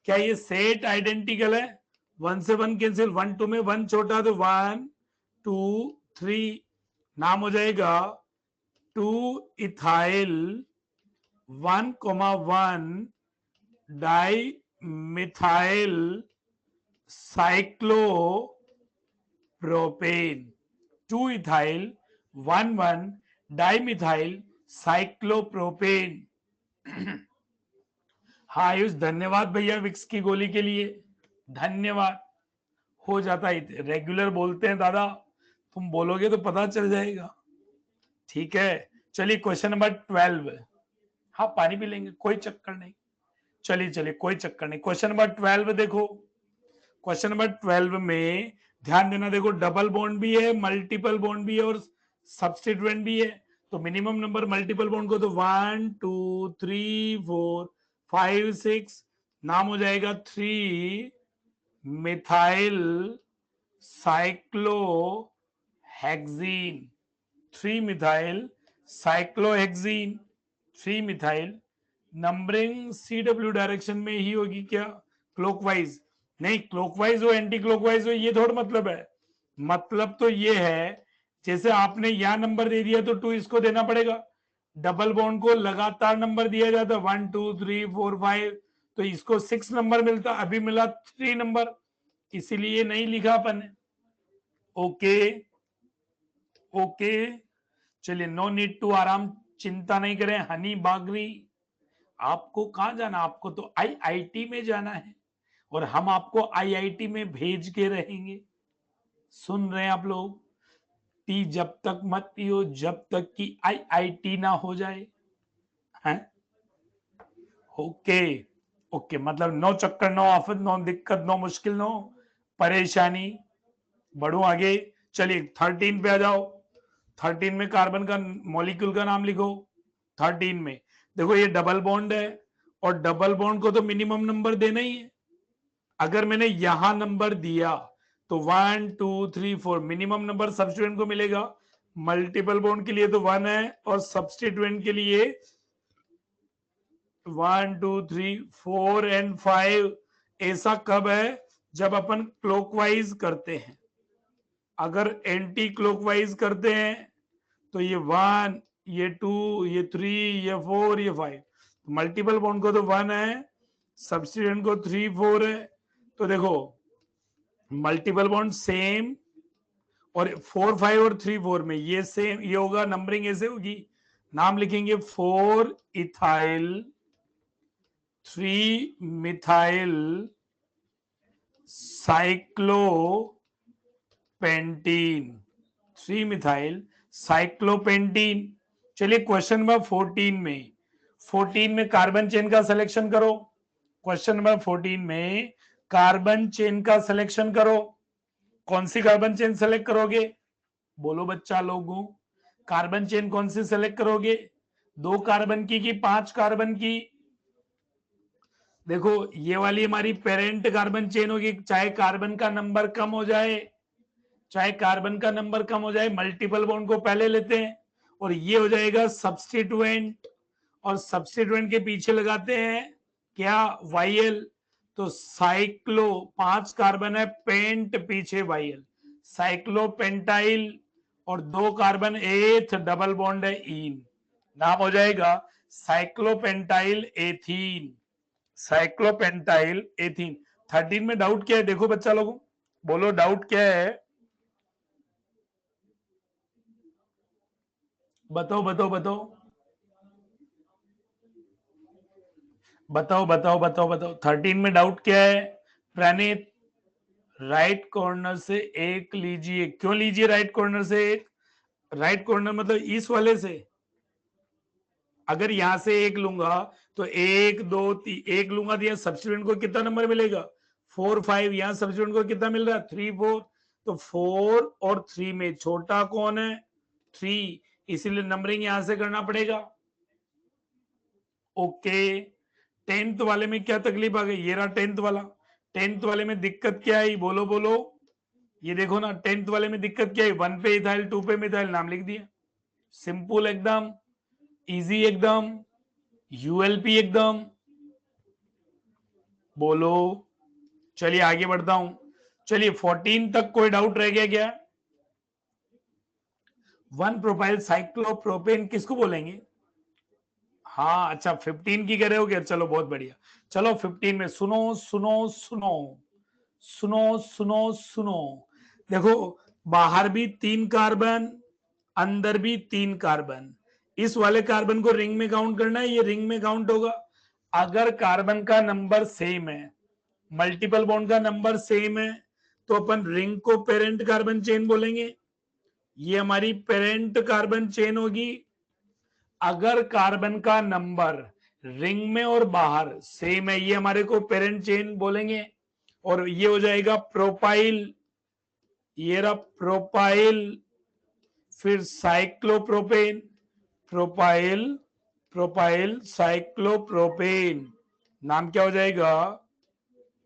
क्या ये सेट आइडेंटिकल है, 1 से 1 कैंसिल, 1 2 में 1 छोटा तो 1 2 3, नाम हो जाएगा 2 ethyl 1,1 di methyl cyclopropane, 2 ethyl 1,1 dimethyl cyclopropane. हाँ आयुष धन्यवाद भैया विक्स की गोली के लिए, धन्यवाद। हो जाता है, रेगुलर बोलते हैं दादा, तुम बोलोगे तो पता चल जाएगा, ठीक है। चलिए क्वेश्चन नंबर 12, हाँ पानी भी लेंगे कोई चक्कर नहीं, चलिए चलिए कोई चक्कर नहीं। क्वेश्चन नंबर 12 देखो, क्वेश्चन नंबर 12 में ध्यान देना, देखो डबल बॉन्ड भी है, मल्टीपल बॉन्ड भी है और सब्स्टिट्यूएंट भी है, तो मिनिमम नंबर मल्टीपल बॉन्ड को तो 1 2 3 4 5 6, नाम हो जाएगा 3 methyl cyclohexene, 3 methyl cyclohexene, 3 methyl. Numbering CW direction में ही होगी क्या, क्लॉकवाइज नहीं, क्लॉकवाइज हो एंटी क्लॉकवाइज हो ये थोड़ा मतलब है, मतलब तो ये है जैसे आपने यहां नंबर दे दिया तो 2 इसको देना पड़ेगा, डबल बॉन्ड को लगातार नंबर दिया जाता 1 2 3 4 5, तो इसको 6 नंबर मिलता, अभी मिला 3 नंबर, इसीलिए नहीं लिखा अपन ने। ओके ओके चलिए, नो नीड टू आराम, चिंता नहीं करें हनी बागरी, आपको कहां जाना, आपको तो आईआईटी में जाना है और हम आपको आईआईटी में भेज के रहेंगे। सुन रहे हैं आप लोग, टी जब तक मत पियो जब तक कि आईआईटी ना हो जाए, हैं? ओके ओके मतलब नो चक्कर, नो आफत, नो दिक्कत, नो मुश्किल, नो परेशानी। बढ़ू आगे, चलिए 13 पे आ जाओ। 13 में कार्बन का मॉलिक्यूल का नाम लिखो। 13 में देखो ये डबल बॉन्ड है, और डबल बॉन्ड को तो मिनिमम नंबर देना ही है। अगर मैंने यहां नंबर दिया तो 1 2 3 4 मिनिमम नंबर सब्स्टिट्यूएंट को मिलेगा। मल्टीपल बॉन्ड के लिए तो 1 है, और सब्स्टिट्यूएंट के लिए 1 2 3 4 एंड 5। ऐसा कब है? जब अपन क्लॉकवाइज करते हैं। अगर एंटी क्लॉकवाइज करते हैं तो ये 1, ये 2, ये 3, ये 4, ये 5। मल्टीपल बॉन्ड को तो 1 है, सब्स्टिट्यूएंट को 3 4 है। तो देखो मल्टीपल बॉन्ड सेम, और 4 5 और 3 4 में ये सेम, ये होगा, नंबरिंग ऐसे होगी। नाम लिखेंगे 4 इथाइल 3 मिथाइल साइक्लोपेंटीन, 3 मिथाइल साइक्लोपेंटीन। चलिए क्वेश्चन नंबर 14 में, 14 में कार्बन चेन का सिलेक्शन करो। क्वेश्चन नंबर 14 में कार्बन चेन का सिलेक्शन करो। कौन सी कार्बन चेन सेलेक्ट करोगे? बोलो बच्चा लोगों, कार्बन चेन कौन सी सेलेक्ट करोगे? 2 कार्बन की कि 5 कार्बन की? देखो ये वाली हमारी पेरेंट कार्बन चेन होगी। चाहे कार्बन का नंबर कम हो जाए, चाहे कार्बन का नंबर कम हो जाए, मल्टीपल बॉन्ड को पहले लेते हैं, और ये हो जाएगा सब्स्टिट्यूएंट, और सब्स्टिट्यूएंट के पीछे लगाते हैं क्या? वाईएल। तो साइक्लो 5 कार्बन है, पेंट पीछे वाईएल, साइक्लोपेंटाइल, और 2 कार्बन एथ डबल बॉन्ड है इन, नाम हो जाएगा साइक्लोपेंटाइल एथीन। साइक्लोपेंटाइल एथीन। 13 में डाउट क्या है? देखो बच्चा लोगों, बोलो डाउट क्या है? बताओ बताओ बताओ बताओ बताओ बताओ बताओ 13 में डाउट क्या है? प्रणीत, राइट कॉर्नर से एक लीजिए। क्यों लीजिए राइट कॉर्नर से एक? राइट कॉर्नर मतलब इस वाले से। अगर यहां से एक लूंगा तो 1 2 3, एक लूंगा तो यहां सब्स्टिट्यूएंट को कितना नंबर मिलेगा? 4 5। यहां सब्स्टिट्यूएंट को कितना मिल रहा है? 3 4। तो 4 और 3 में छोटा कौन है? 3, इसीलिए नंबरिंग यहां से करना पड़ेगा। ओके, 10th वाले में क्या तकलीफ आ गई? ये रहा 10th वाला। 10th वाले में दिक्कत क्या आई? बोलो बोलो। ये देखो ना, 10th वाले में दिक्कत क्या है? 1 पे इथाइल, 2 पे मिथाइल, नाम लिख दिया। सिंपल एकदम, इजी एकदम, यूएलपी एकदम। बोलो। चलिए आगे बढ़ता हूं। चलिए 14 तक कोई डाउट रह गया क्या? 1 प्रोपाइल साइक्लोप्रोपेन किसको बोलेंगे? हाँ अच्छा, 15 की कह रहे हो क्या? चलो बहुत बढ़िया। चलो 15 में सुनो सुनो सुनो सुनो सुनो सुनो। देखो बाहर भी 3 कार्बन, अंदर भी 3 कार्बन। इस वाले कार्बन को रिंग में काउंट करना है, ये रिंग में काउंट होगा। अगर कार्बन का नंबर सेम है, मल्टीपल बॉन्ड का नंबर सेम है, तो अपन रिंग को पेरेंट कार्बन चेन बोलेंगे। ये हमारी पेरेंट कार्बन चेन होगी। अगर कार्बन का नंबर रिंग में और बाहर सेम है, ये हमारे को पेरेंट चेन बोलेंगे। और ये हो जाएगा प्रोपाइल, ये रहा प्रोपाइल, फिर साइक्लोप्रोपेन, प्रोपाइल प्रोपाइल साइक्लोप्रोपेन, नाम क्या हो जाएगा?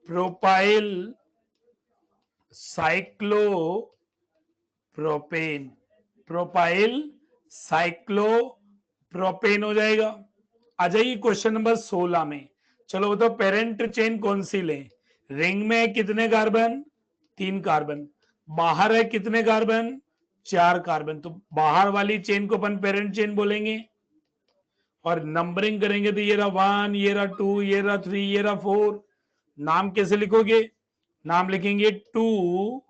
प्रोपाइल साइक्लोप्रोपेन, प्रोपाइल साइक्लोप्रोपेन हो जाएगा। आ जाइए क्वेश्चन नंबर 16 में। चलो बताओ पेरेंट चेन कौन सी लें? रिंग में कितने कार्बन? 3 कार्बन। बाहर है कितने कार्बन? 4 कार्बन। तो बाहर वाली चेन को अपन पेरेंट चेन बोलेंगे, और नंबरिंग करेंगे तो ये रहा 1, ये रहा 2, ये रहा 3, ये रहा 4। नाम कैसे लिखोगे? नाम लिखेंगे 2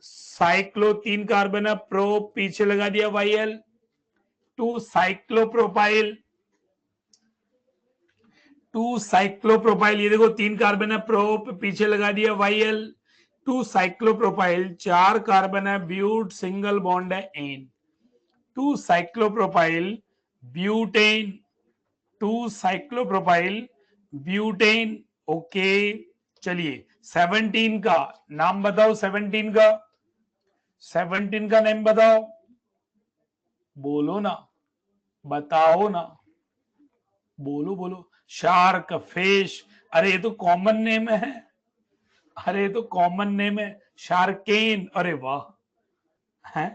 साइक्लो, 3 कार्बन है, प्रो पीछे लगा दिया वाईएल, 2 साइक्लोप्रोपाइल, 2 साइक्लोप्रोपाइल। ये देखो 3 कार्बन है, प्रो पीछे लगा दिया वाईएल, 2 साइक्लोप्रोपाइल। 4 कार्बन है, ब्यूट सिंगल बॉन्ड है ane, 2 cyclopropyl butane, 2 cyclopropyl butane. Okay चलिए 17 का नाम बताओ, 17 का, 17 का नेम बताओ, बोलो ना, बताओ ना, बोलो बोलो। शार्क, फिश, अरे ये तो कॉमन नेम है, अरे ये तो कॉमन नेम है, शार्केन, अरे वाह है।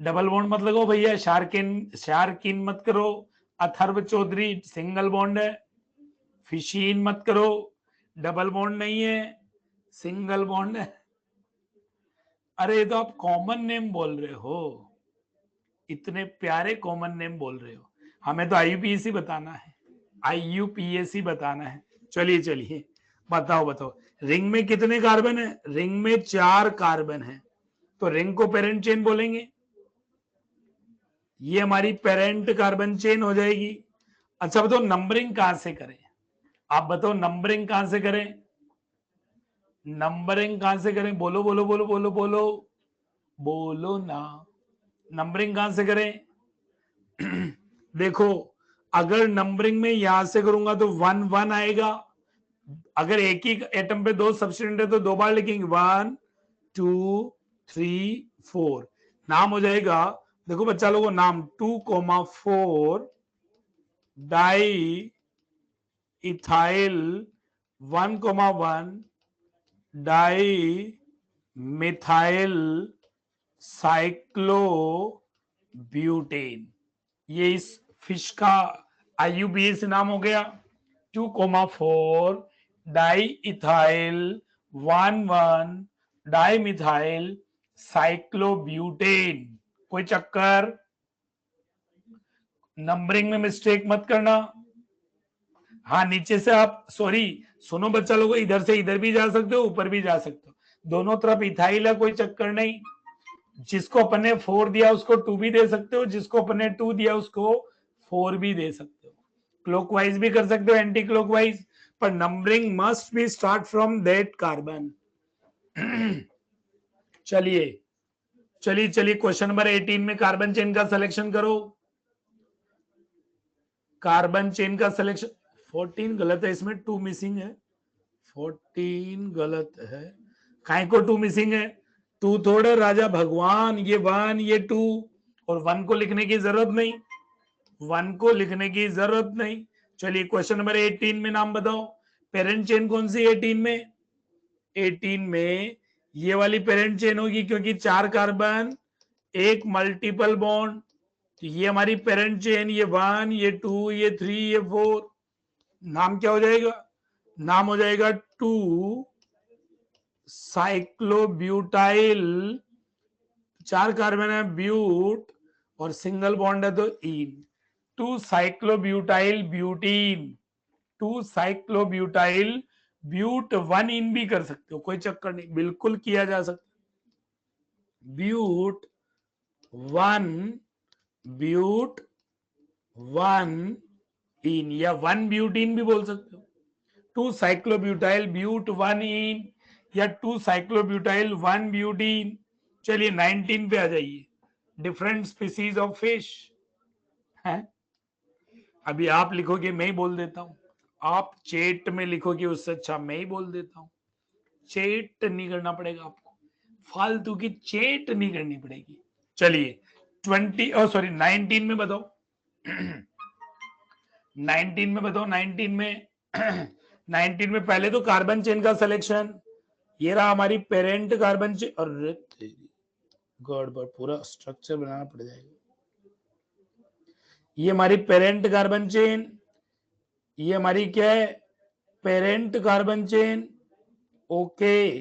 डबल बॉन्ड मत लगाओ भैया, शार्किन शार्किन मत करो। अथर्व चौधरी सिंगल बॉन्ड है। फिशीन मत करो, डबल बॉन्ड नहीं है, सिंगल बॉन्ड है। अरे ये तो आप कॉमन नेम बोल रहे हो, इतने प्यारे कॉमन नेम बोल रहे हो, हमें तो आईयूपीएसी बताना है, आईयूपीएसी बताना है। चलिए चलिए, बताओ बताओ, रिंग में कितने कार्बन है? रिंग में 4 कार्बन है, तो रिंग को पेरेंट चेन बोलेंगे। ये हमारी पेरेंट कार्बन चेन हो जाएगी। अच्छा बताओ नंबरिंग कहां से करें? आप बताओ नंबरिंग कहां से करें? नंबरिंग कहां से करें? बोलो बोलो बोलो बोलो बोलो, बोलो ना, नंबरिंग कहां से करें? देखो, अगर नंबरिंग में यहां से करूंगा तो 1 1 आएगा। अगर एक ही एटम पे 2 सब्स्टिट्यूएंट है तो 2 बार लिखेंगे, 1 2 3 4, नाम हो जाएगा, देखो बच्चा लोगों नाम 2,4 di ethyl 1,1 di methyl cyclobutane. ये इस फिश का आईयूबीएस नाम हो गया। 2,4 di ethyl 1,1 di methyl cyclobutane. कोई चक्कर? नंबरिंग में मिस्टेक मत करना। हाँ नीचे से आप, सॉरी सुनो बच्चा लोगों, इधर से इधर भी जा सकते हो, ऊपर भी जा सकते हो, दोनों तरफ इथाइल है, कोई चक्कर नहीं। जिसको अपन ने 4 दिया उसको 2 भी दे सकते हो, जिसको अपन ने 2 दिया उसको 4 भी दे सकते हो, क्लॉकवाइज भी कर सकते हो, एंटी क्लॉकवाइज, पर numbering must be start from that carbon. चलिए चलिए चलिए, क्वेश्चन नंबर 18 में कार्बन चेन का सिलेक्शन करो, कार्बन चेन का सिलेक्शन। 14 गलत है, इसमें 2 मिसिंग है, 14 गलत है। काय को 2 मिसिंग है? 2 थोड़े राजा भगवान, ये 1 ये 2, और 1 को लिखने की जरूरत नहीं, 1 को लिखने की जरूरत नहीं। चलिए क्वेश्चन नंबर 18 में नाम बताओ, पेरेंट चेन कौन सी 18 में? 18 में ये वाली पेरेंट चेन होगी, क्योंकि 4 कार्बन, एक मल्टीपल बॉन्ड, तो ये हमारी पेरेंट चेन, ये 1 ये 2 ये 3 ये 4, नाम क्या हो जाएगा? नाम हो जाएगा 2 साइक्लोब्यूटाइल, 4 कार्बन है, ब्यूट, और सिंगल बॉन्ड है तो इन, 2 साइक्लोब्यूटाइल ब्यूटीन, 2 साइक्लोब्यूटाइल ब्यूट, 1 इन भी कर सकते हो, कोई चक्कर नहीं, बिल्कुल किया जा सकता। ब्यूट 1 ब्यूट 1 इन, या 1 ब्यूटीन भी बोल सकते हो। 2 साइक्लोब्यूटाइल ब्यूट 1 इन, या 2 साइक्लोब्यूटाइल 1 ब्यूटीन। चलिए 19 पे आ जाइए, डिफरेंट स्पीसीज ऑफ फिश है। अभी आप लिखोगे, मैं ही बोल देता हूं, आप चेट में लिखोगे, उससे अच्छा मैं ही बोल देता हूं। चेट नहीं करना पड़ेगा आपको, फालतू की चेट नहीं करनी पड़ेगी। चलिए 20 और सॉरी 19 में बताओ, 19 में बताओ, 19 में 19 में पहले तो कार्बन चेन का सिलेक्शन, ये रहा हमारी पेरेंट कार्बन चेन, अरे गड़बड़, पूरा स्ट्रक्चर बनाना पड़ जाएगा। ये हमारी पेरेंट कार्बन चेन, ये हमारी क्या है? Parent carbon chain, okay.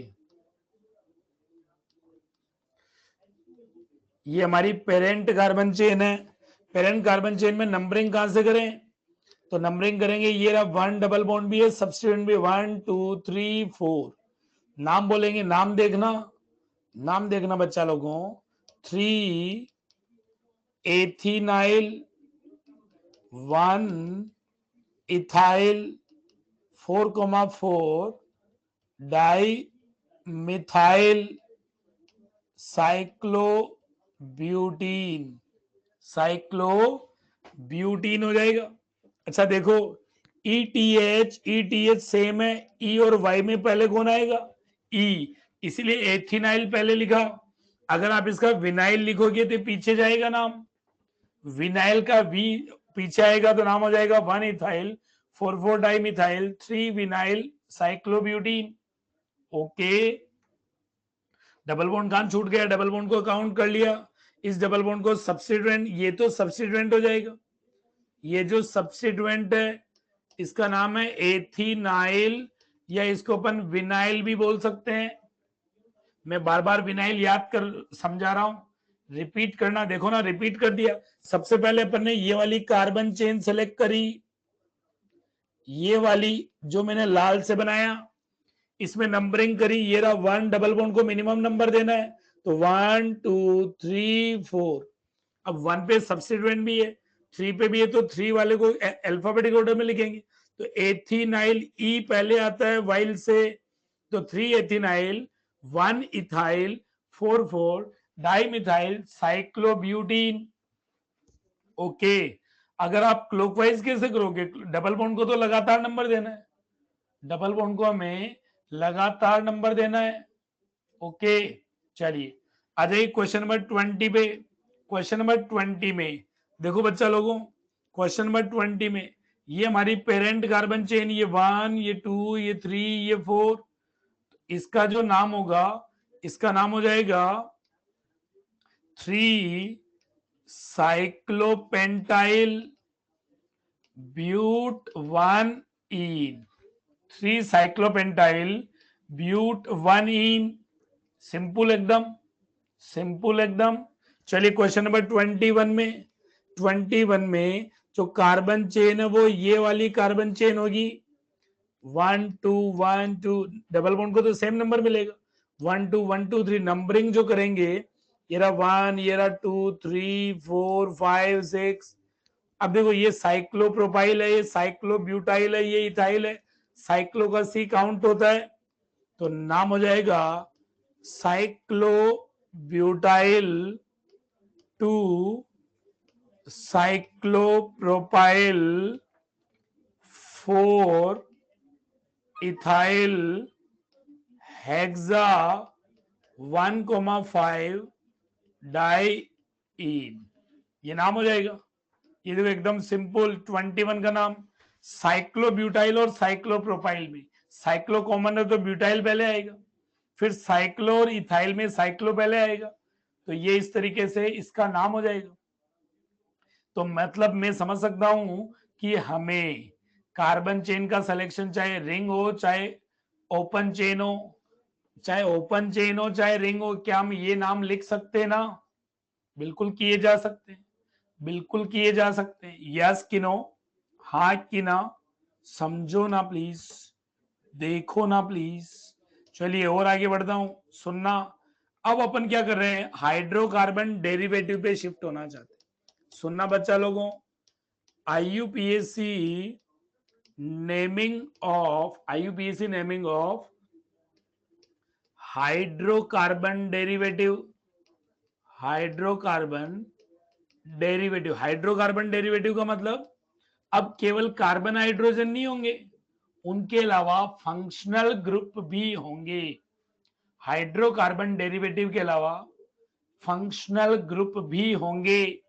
ये हमारी पेरेंट कार्बन चेन है। पेरेंट कार्बन चेन में नंबरिंग कहां से करें? तो नंबरिंग करेंगे, ये रहा 1 डबल बॉन्ड भी है, सब्स्टिट्यूएंट भी, 1 2 3 4, नाम बोलेंगे, नाम देखना, नाम देखना बच्चा लोगों, 3 एथिनाइल 1 इथाइल 4,4 डाई मिथाइल साइक्लोब्यूटीन, साइक्लोब्यूटीन हो जाएगा। अच्छा देखो, ETH सेम है, E और Y में पहले कौन आएगा? E, इसलिए एथिनाइल पहले लिखा। अगर आप इसका विनाइल लिखोगे तो पीछे जाएगा नाम, विनाइल का V पीछे आएगा तो नाम हो जाएगा 1 ethyl 4,4 dimethyl 3 vinyl cyclobutene. Okay, double bond कहां छूट गया? डबल बॉन्ड को काउंट कर लिया, इस डबल बॉन्ड को सब्स्टिट्यूएंट, ये तो सब्स्टिट्यूएंट हो जाएगा, ये जो सब्स्टिट्यूएंट है इसका नाम है एथिनाइल, या इसको अपन विनाइल भी बोल सकते हैं। मैं बार बार विनाइल याद कर समझा रहा हूं, रिपीट करना, देखो ना रिपीट कर दिया। सबसे पहले अपन ने ये वाली कार्बन चेन सेलेक्ट करी, ये वाली जो मैंने लाल से बनाया, इसमें नंबरिंग करी, ये रहा 1, डबल बॉन्ड को मिनिमम नंबर देना है तो 1 2 3 4। अब 1 पे सब्स्टिट्यूएंट भी है, 3 पे भी है, तो 3 वाले को अल्फाबेटिक ऑर्डर में लिखेंगे। तो एथिनाइल ई पहले आता है वाइल से, तो 3 एथिनाइल 1 इथाइल 4,4 डाइमिथाइल साइक्लोब्यूटीन। ओके, अगर आप क्लॉकवाइज कैसे करोगे? डबल बॉन्ड को तो लगातार नंबर देना है, डबल बॉन्ड को हमें लगातार नंबर देना है। ओके, चलिए आ जाइए क्वेश्चन नंबर 20 पे। क्वेश्चन नंबर 20 में देखो बच्चा लोगों, क्वेश्चन नंबर 20 में ये हमारी पेरेंट कार्बन चेन, ये 1, ये 2, ये 3, ये 4, इसका जो नाम होगा, इसका नाम हो जाएगा 3 साइक्लोपेंटाइल ब्यूट 1 इन, 3 साइक्लोपेंटाइल ब्यूट 1 इन। सिंपल एकदम, सिंपल एकदम। चलिए क्वेश्चन नंबर 21 में, 21 में जो कार्बन चेन है वो ये वाली कार्बन चेन होगी, 1 2 1 2, डबल बॉन्ड को तो सेम नंबर मिलेगा, 1 2 1 2 3, नंबरिंग जो करेंगे, ये रहा 1, ये रहा 2 3 4 5 6। अब देखो ये साइक्लोप्रोपाइल है, ये साइक्लोब्यूटाइल है, ये इथाइल है, साइक्लो का सी काउंट होता है, तो नाम हो जाएगा cyclobutyl two cyclopropyl 4 ethyl hexa 1,5 diene, ये नाम हो जाएगा। ये देखो एकदम सिंपल, 21 का नाम। साइक्लोब्यूटाइल और साइक्लोप्रोपाइल में साइक्लो कॉमन है तो ब्यूटाइल पहले आएगा, फिर साइक्लो और इथाइल में साइक्लो पहले आएगा, तो ये इस तरीके से इसका नाम हो जाएगा। तो मतलब मैं समझ सकता हूं कि हमें कार्बन चेन का सिलेक्शन, चाहे रिंग हो चाहे ओपन चेन हो, चाहे ओपन चेन हो चाहे रिंग हो, क्या हम ये नाम लिख सकते हैं ना? बिल्कुल किए जा सकते हैं, बिल्कुल किए जा सकते हैं। यस कि नो? हाँ कि ना? समझो ना प्लीज, देखो ना प्लीज। चलिए और आगे बढ़ता हूं, सुनना। अब अपन क्या कर रहे हैं? हाइड्रोकार्बन डेरिवेटिव पे शिफ्ट होना चाहते हैं। सुनना बच्चा लोगों, IUPAC naming of hydrocarbon derivative, hydrocarbon derivative का मतलब अब केवल कार्बन हाइड्रोजन नहीं होंगे, उनके अलावा फंक्शनल ग्रुप भी होंगे। हाइड्रोकार्बन डेरिवेटिव के अलावा फंक्शनल ग्रुप भी होंगे।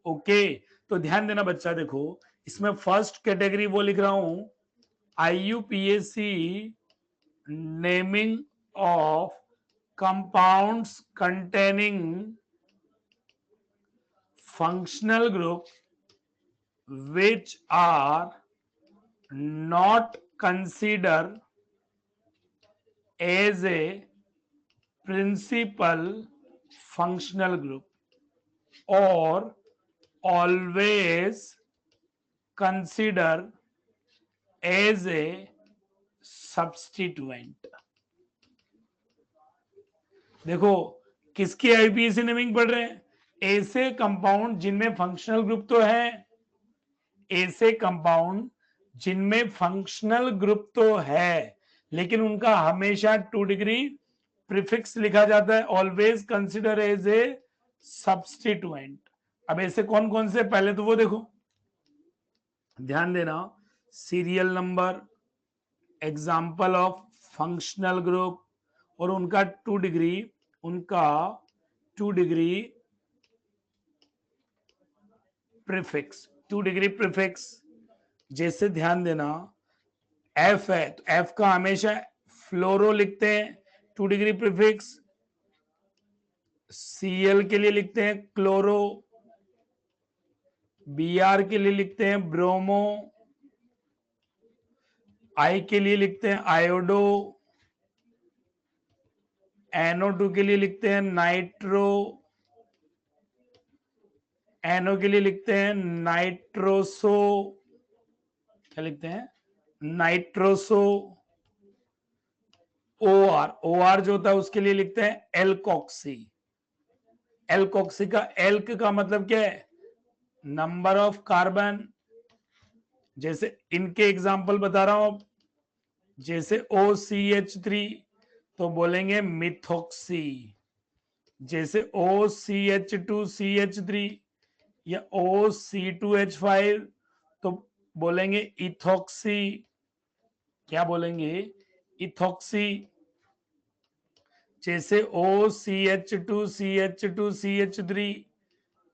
ओके, तो ध्यान देना बच्चा, देखो इसमें फर्स्ट कैटेगरी वो लिख रहा हूं, IUPAC naming of compounds containing functional group which are not considered as a principal functional group or always consider as a substituent। देखो किसकी IUPAC नेमिंग पढ़ रहे हैं? ऐसे कंपाउंड जिनमें फंक्शनल ग्रुप तो है, ऐसे कंपाउंड जिनमें फंक्शनल ग्रुप तो है लेकिन उनका हमेशा 2 डिग्री प्रीफिक्स लिखा जाता है, always consider as a substituent. अब ऐसे कौन कौन से, पहले तो वो देखो, ध्यान देना, serial number, example of functional group, और उनका 2 डिग्री, उनका 2 डिग्री प्रीफिक्स, 2 डिग्री प्रीफिक्स। जैसे ध्यान देना, एफ है तो एफ का हमेशा फ्लोरो लिखते हैं 2 डिग्री प्रीफिक्स, सीएल के लिए लिखते हैं क्लोरो, बीआर के लिए लिखते हैं ब्रोमो, आई के लिए लिखते हैं आयोडो, NO2 के लिए लिखते हैं नाइट्रो, NO के लिए लिखते हैं नाइट्रोसो, क्या लिखते हैं, नाइट्रोसो। OR जो होता है उसके लिए लिखते हैं एल्कोक्सी। एल्कोक्सी का एल्क का मतलब क्या है, नंबर ऑफ कार्बन। जैसे इनके एग्जाम्पल बता रहा हूं, जैसे OCH3 तो बोलेंगे मिथोक्सी, जैसे OCH2CH3 या OC2H5 तो बोलेंगे इथोक्सी, क्या बोलेंगे, इथोक्सी। जैसे OCH2CH2CH3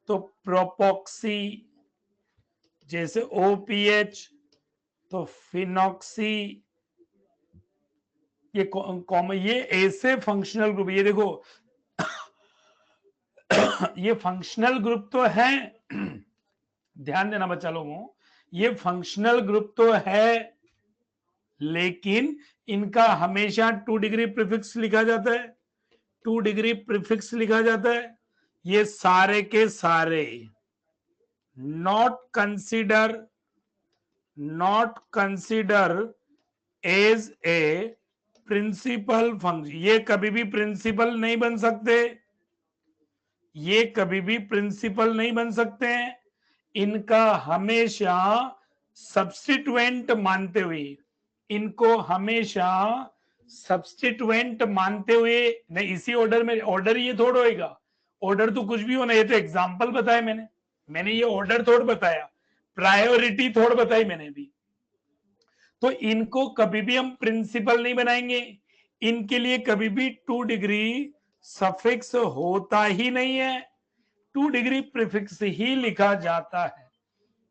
तो प्रोपोक्सी, जैसे OPH तो फिनॉक्सी। ये कॉमन, ये ऐसे फंक्शनल ग्रुप, ये देखो ये फंक्शनल ग्रुप तो है, ध्यान देना बच्चा लोगों, ये फंक्शनल ग्रुप तो है, लेकिन इनका हमेशा 2 डिग्री प्रीफिक्स लिखा जाता है, 2 डिग्री प्रीफिक्स लिखा जाता है। ये सारे के सारे not consider, not consider as a principal function, ये कभी भी प्रिंसिपल नहीं बन सकते, ये कभी भी प्रिंसिपल नहीं बन सकते हैं। इनका हमेशा सब्स्टिट्यूएंट मानते हुए, इनको हमेशा सब्स्टिट्यूएंट मानते हुए, नहीं इसी ऑर्डर में, ऑर्डर ये थोड़ा होएगा, ऑर्डर तो कुछ भी होना, ये तो एग्जांपल बताया मैंने ये ऑर्डर थोड़ा बताया, प्रायोरिटी थोड़ा बताई मैंने भी। तो इनको कभी भी हम प्रिंसिपल नहीं बनाएंगे, इनके लिए कभी भी 2 डिग्री सफिक्स होता ही नहीं है, 2 डिग्री प्रीफिक्स ही लिखा जाता है,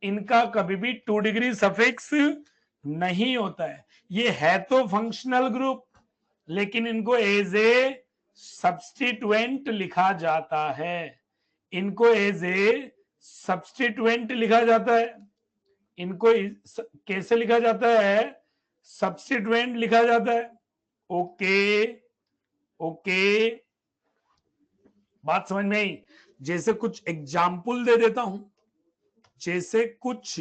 इनका कभी भी 2 डिग्री सफिक्स नहीं होता है। ये है तो फंक्शनल ग्रुप, लेकिन इनको एज ए सब्स्टिट्यूएंट लिखा जाता है, इनको एज ए सब्स्टिट्यूएंट लिखा जाता है, इनको कैसे लिखा जाता है, सब्स्टिट्यूएंट लिखा जाता है। ओके, ओके, बात समझ में आई। जैसे कुछ एग्जाम्पल दे देता हूं, जैसे कुछ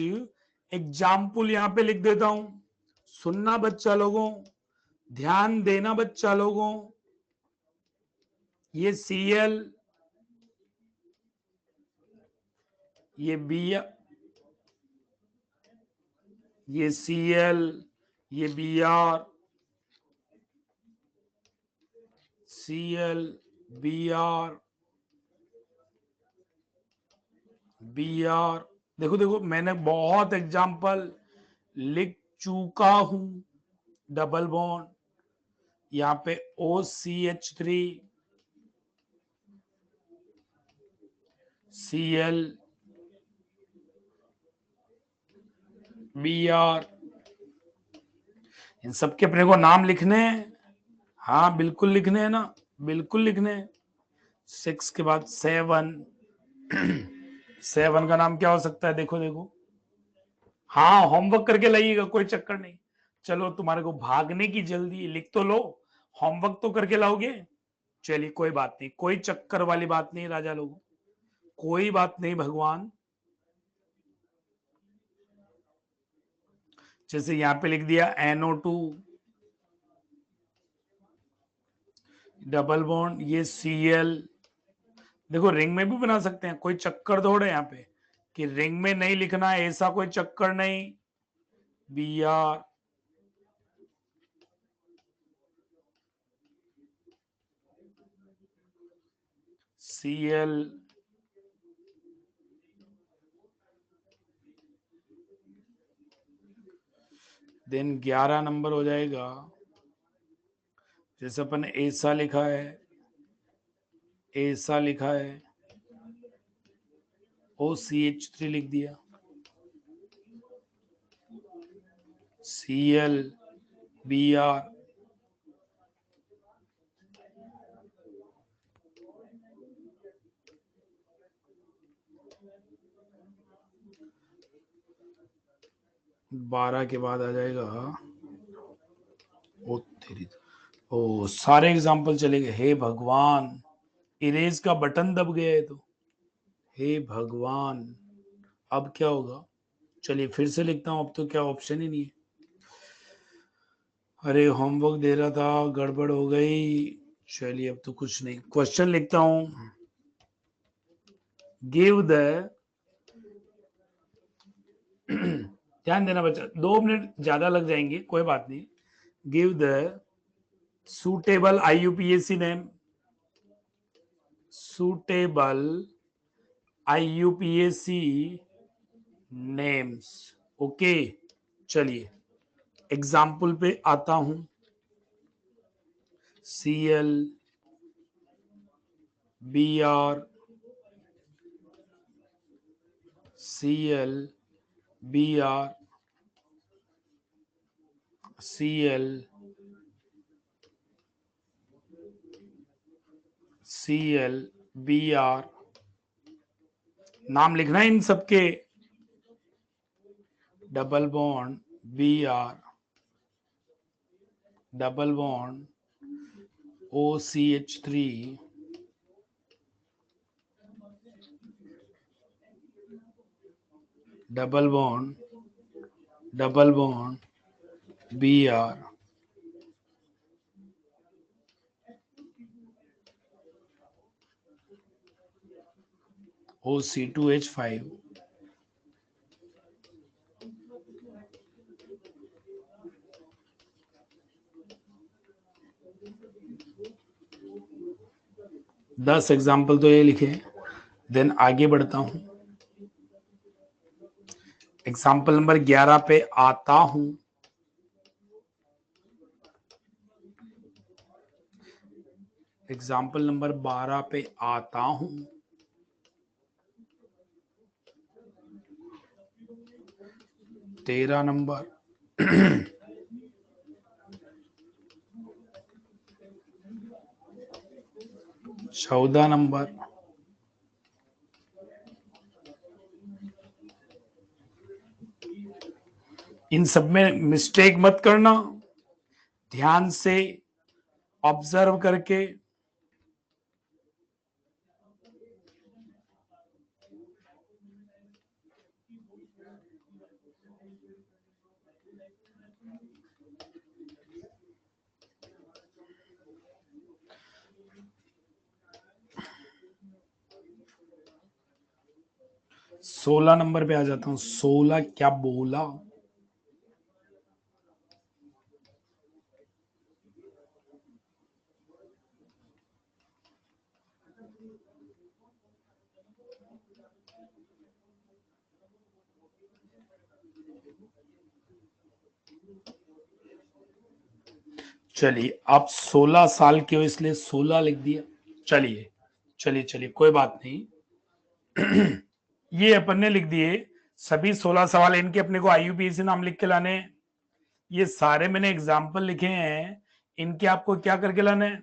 एग्जाम्पल यहां पे लिख देता हूं, सुनना बच्चा लोगों, ध्यान देना बच्चा लोगों। ये Cl, ये बी, ये Cl, ये Br, Cl, Br, Br। देखो देखो मैंने बहुत एग्जाम्पल लिख चुका हूं। डबल बॉन्ड, यहां पे OCH3, Cl, Br, इन सबके अपने को नाम लिखने हैं। हाँ बिल्कुल लिखने हैं ना, बिल्कुल लिखने हैं। 6 के बाद 7, 7 का नाम क्या हो सकता है, देखो देखो, हाँ होमवर्क करके लाइएगा, कोई चक्कर नहीं। चलो तुम्हारे को भागने की जल्दी, लिख तो लो, होमवर्क तो करके लाओगे। चलिए कोई बात नहीं, कोई चक्कर वाली बात नहीं राजा लोगों, कोई बात नहीं भगवान। जैसे यहां पे लिख दिया NO2 डबल बॉन्ड, ये Cl। देखो रिंग में भी बना सकते हैं, कोई चक्कर थोड़े यहाँ पे कि रिंग में नहीं लिखना है, ऐसा कोई चक्कर नहीं। Br, Cl, देन 11 नंबर हो जाएगा, जैसे अपन ऐसा लिखा है, ऐसा लिखा है, OCH3 लिख दिया, ClBr, बारह के बाद आ जाएगा, ओ तेरी, ओ सारे एग्जाम्पल चले गए। हे भगवान, इरेज का बटन दब गया है तो, हे भगवान, अब क्या होगा? चलिए फिर से लिखता हूं, अब तो क्या ऑप्शन ही नहीं है। अरे होमवर्क दे रहा था, गड़बड़ हो गई। चलिए अब तो कुछ नहीं, क्वेश्चन लिखता हूं। गिव द ध्यान देना बच्चा, 2 मिनट ज्यादा लग जाएंगे, कोई बात नहीं। Give the suitable IUPAC name, suitable IUPAC names। Okay, चलिए एग्जाम्पल पे आता हूं। ClBr, ClBr, ClBr, नाम लिखना है इन सबके, double bond Br, double bond OCH3, double bond Br, OC2H5, दस एग्जाम्पल तो ये लिखे। देन आगे बढ़ता हूं, एग्जाम्पल नंबर 11 पे आता हूं। एग्जाम्पल नंबर 12 पे आता हूं। 13 नंबर, 14 नंबर, इन सब में मिस्टेक मत करना, ध्यान से ऑब्जर्व करके। सोलह नंबर पे आ जाता हूं। 16 क्या बोला? चलिए आप 16 साल के हो इसलिए 16 लिख दिया। चलिए चलिए चलिए, कोई बात नहीं। ये अपन ने लिख दिए सभी 16 सवाल, इनके अपने को IUPAC नाम लिख के लाने हैं। ये सारे मैंने एग्जाम्पल लिखे हैं, इनके आपको क्या करके लाना है?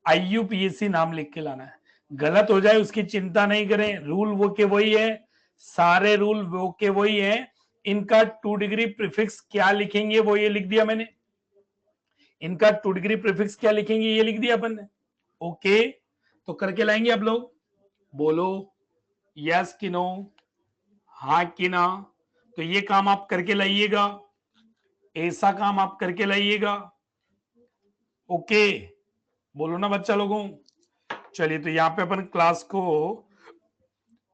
IUPAC नाम लिख के लाना है। गलत हो जाए उसकी चिंता नहीं करें, रूल वो के वही है, सारे रूल वो के वही है। इनका 2 डिग्री प्रीफिक्स क्या लिखेंगे वो ये लिख दिया मैंने, इनका 2 डिग्री प्रीफिक्स क्या लिखेंगे ये लिख दिया अपन ने। ओके, तो करके लाएंगे आप लोग, बोलो यस कि नो, हाँ कि ना। तो ये काम आप करके लाइएगा, ऐसा काम आप करके लाइएगा। ओके, बोलो ना बच्चा लोगों। चलिए तो यहाँ पे अपन क्लास को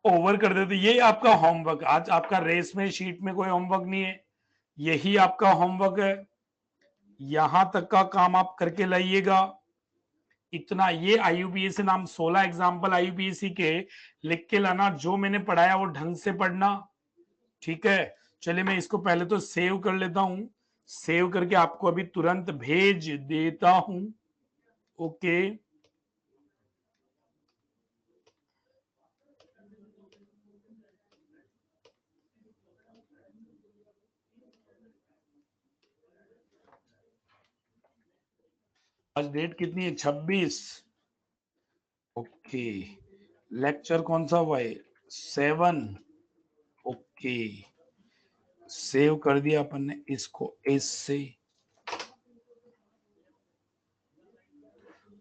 ओवर कर देते। ये आपका होमवर्क, आज आपका रेस में शीट में कोई होमवर्क नहीं है, यही आपका होमवर्क है। यहां तक का काम आप करके लाइएगा, इतना। ये IUPAC नाम 16 एग्जाम्पल IUPAC के लिख के लाना, जो मैंने पढ़ाया वो ढंग से पढ़ना, ठीक है। चलिए मैं इसको पहले तो सेव कर लेता हूं। सेव करके आपको अभी तुरंत भेज देता हूं। ओके, आज डेट कितनी है? 26। ओके, लेक्चर कौन सा हुआ है? 7। ओके, सेव कर दिया अपन ने इसको एस से,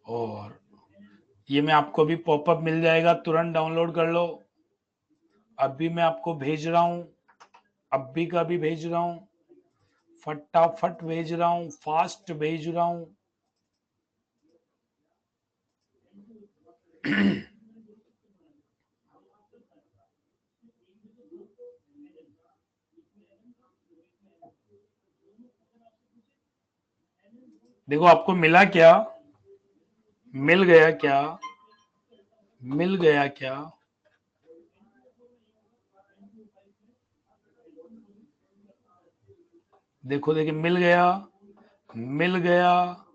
और ये मैं आपको अभी पॉपअप मिल जाएगा, तुरंत डाउनलोड कर लो। अभी मैं आपको भेज रहा हूं, अभी का भी भेज रहा हूं, फटाफट भेज रहा हूं, फास्ट भेज रहा हूं। देखो आपको मिला क्या? मिल गया क्या? मिल गया क्या? देखो देखिए, मिल गया, मिल गया।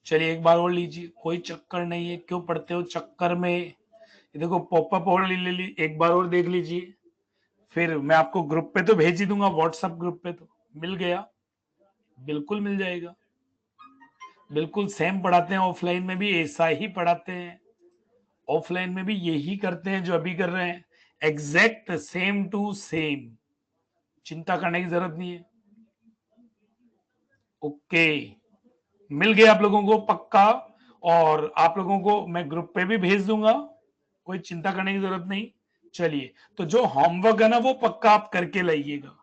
चलिए एक बार और लीजिए, कोई चक्कर नहीं है, क्यों पढ़ते हो चक्कर में? ये देखो पॉपअप और ले ली, एक बार और देख लीजिए, फिर मैं आपको ग्रुप पे तो भेज ही दूंगा, व्हाट्सएप ग्रुप पे। तो मिल गया, बिल्कुल मिल जाएगा। बिल्कुल सेम पढ़ाते हैं, ऑफलाइन में भी ऐसा ही पढ़ाते हैं, ऑफलाइन में भी यही करते हैं जो अभी कर रहे हैं, एग्जैक्ट सेम टू सेम, चिंता करने की जरूरत नहीं है। ओके, मिल गया आप लोगों को पक्का, और आप लोगों को मैं ग्रुप पे भी भेज दूंगा, कोई चिंता करने की जरूरत नहीं। चलिए, तो जो होमवर्क है ना वो पक्का आप करके लाइएगा,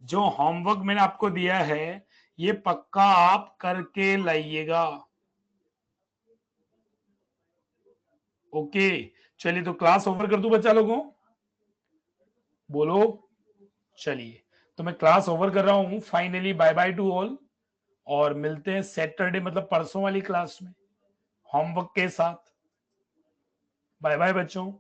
जो होमवर्क मैंने आपको दिया है ये पक्का आप करके लाइएगा। ओके, चलिए तो क्लास ओवर कर दूं बच्चा लोगों, बोलो। चलिए, तो मैं क्लास ओवर कर रहा हूं finally, bye bye to all, और मिलते हैं सैटरडे मतलब परसों वाली क्लास में होमवर्क के साथ। बाय बाय बच्चों।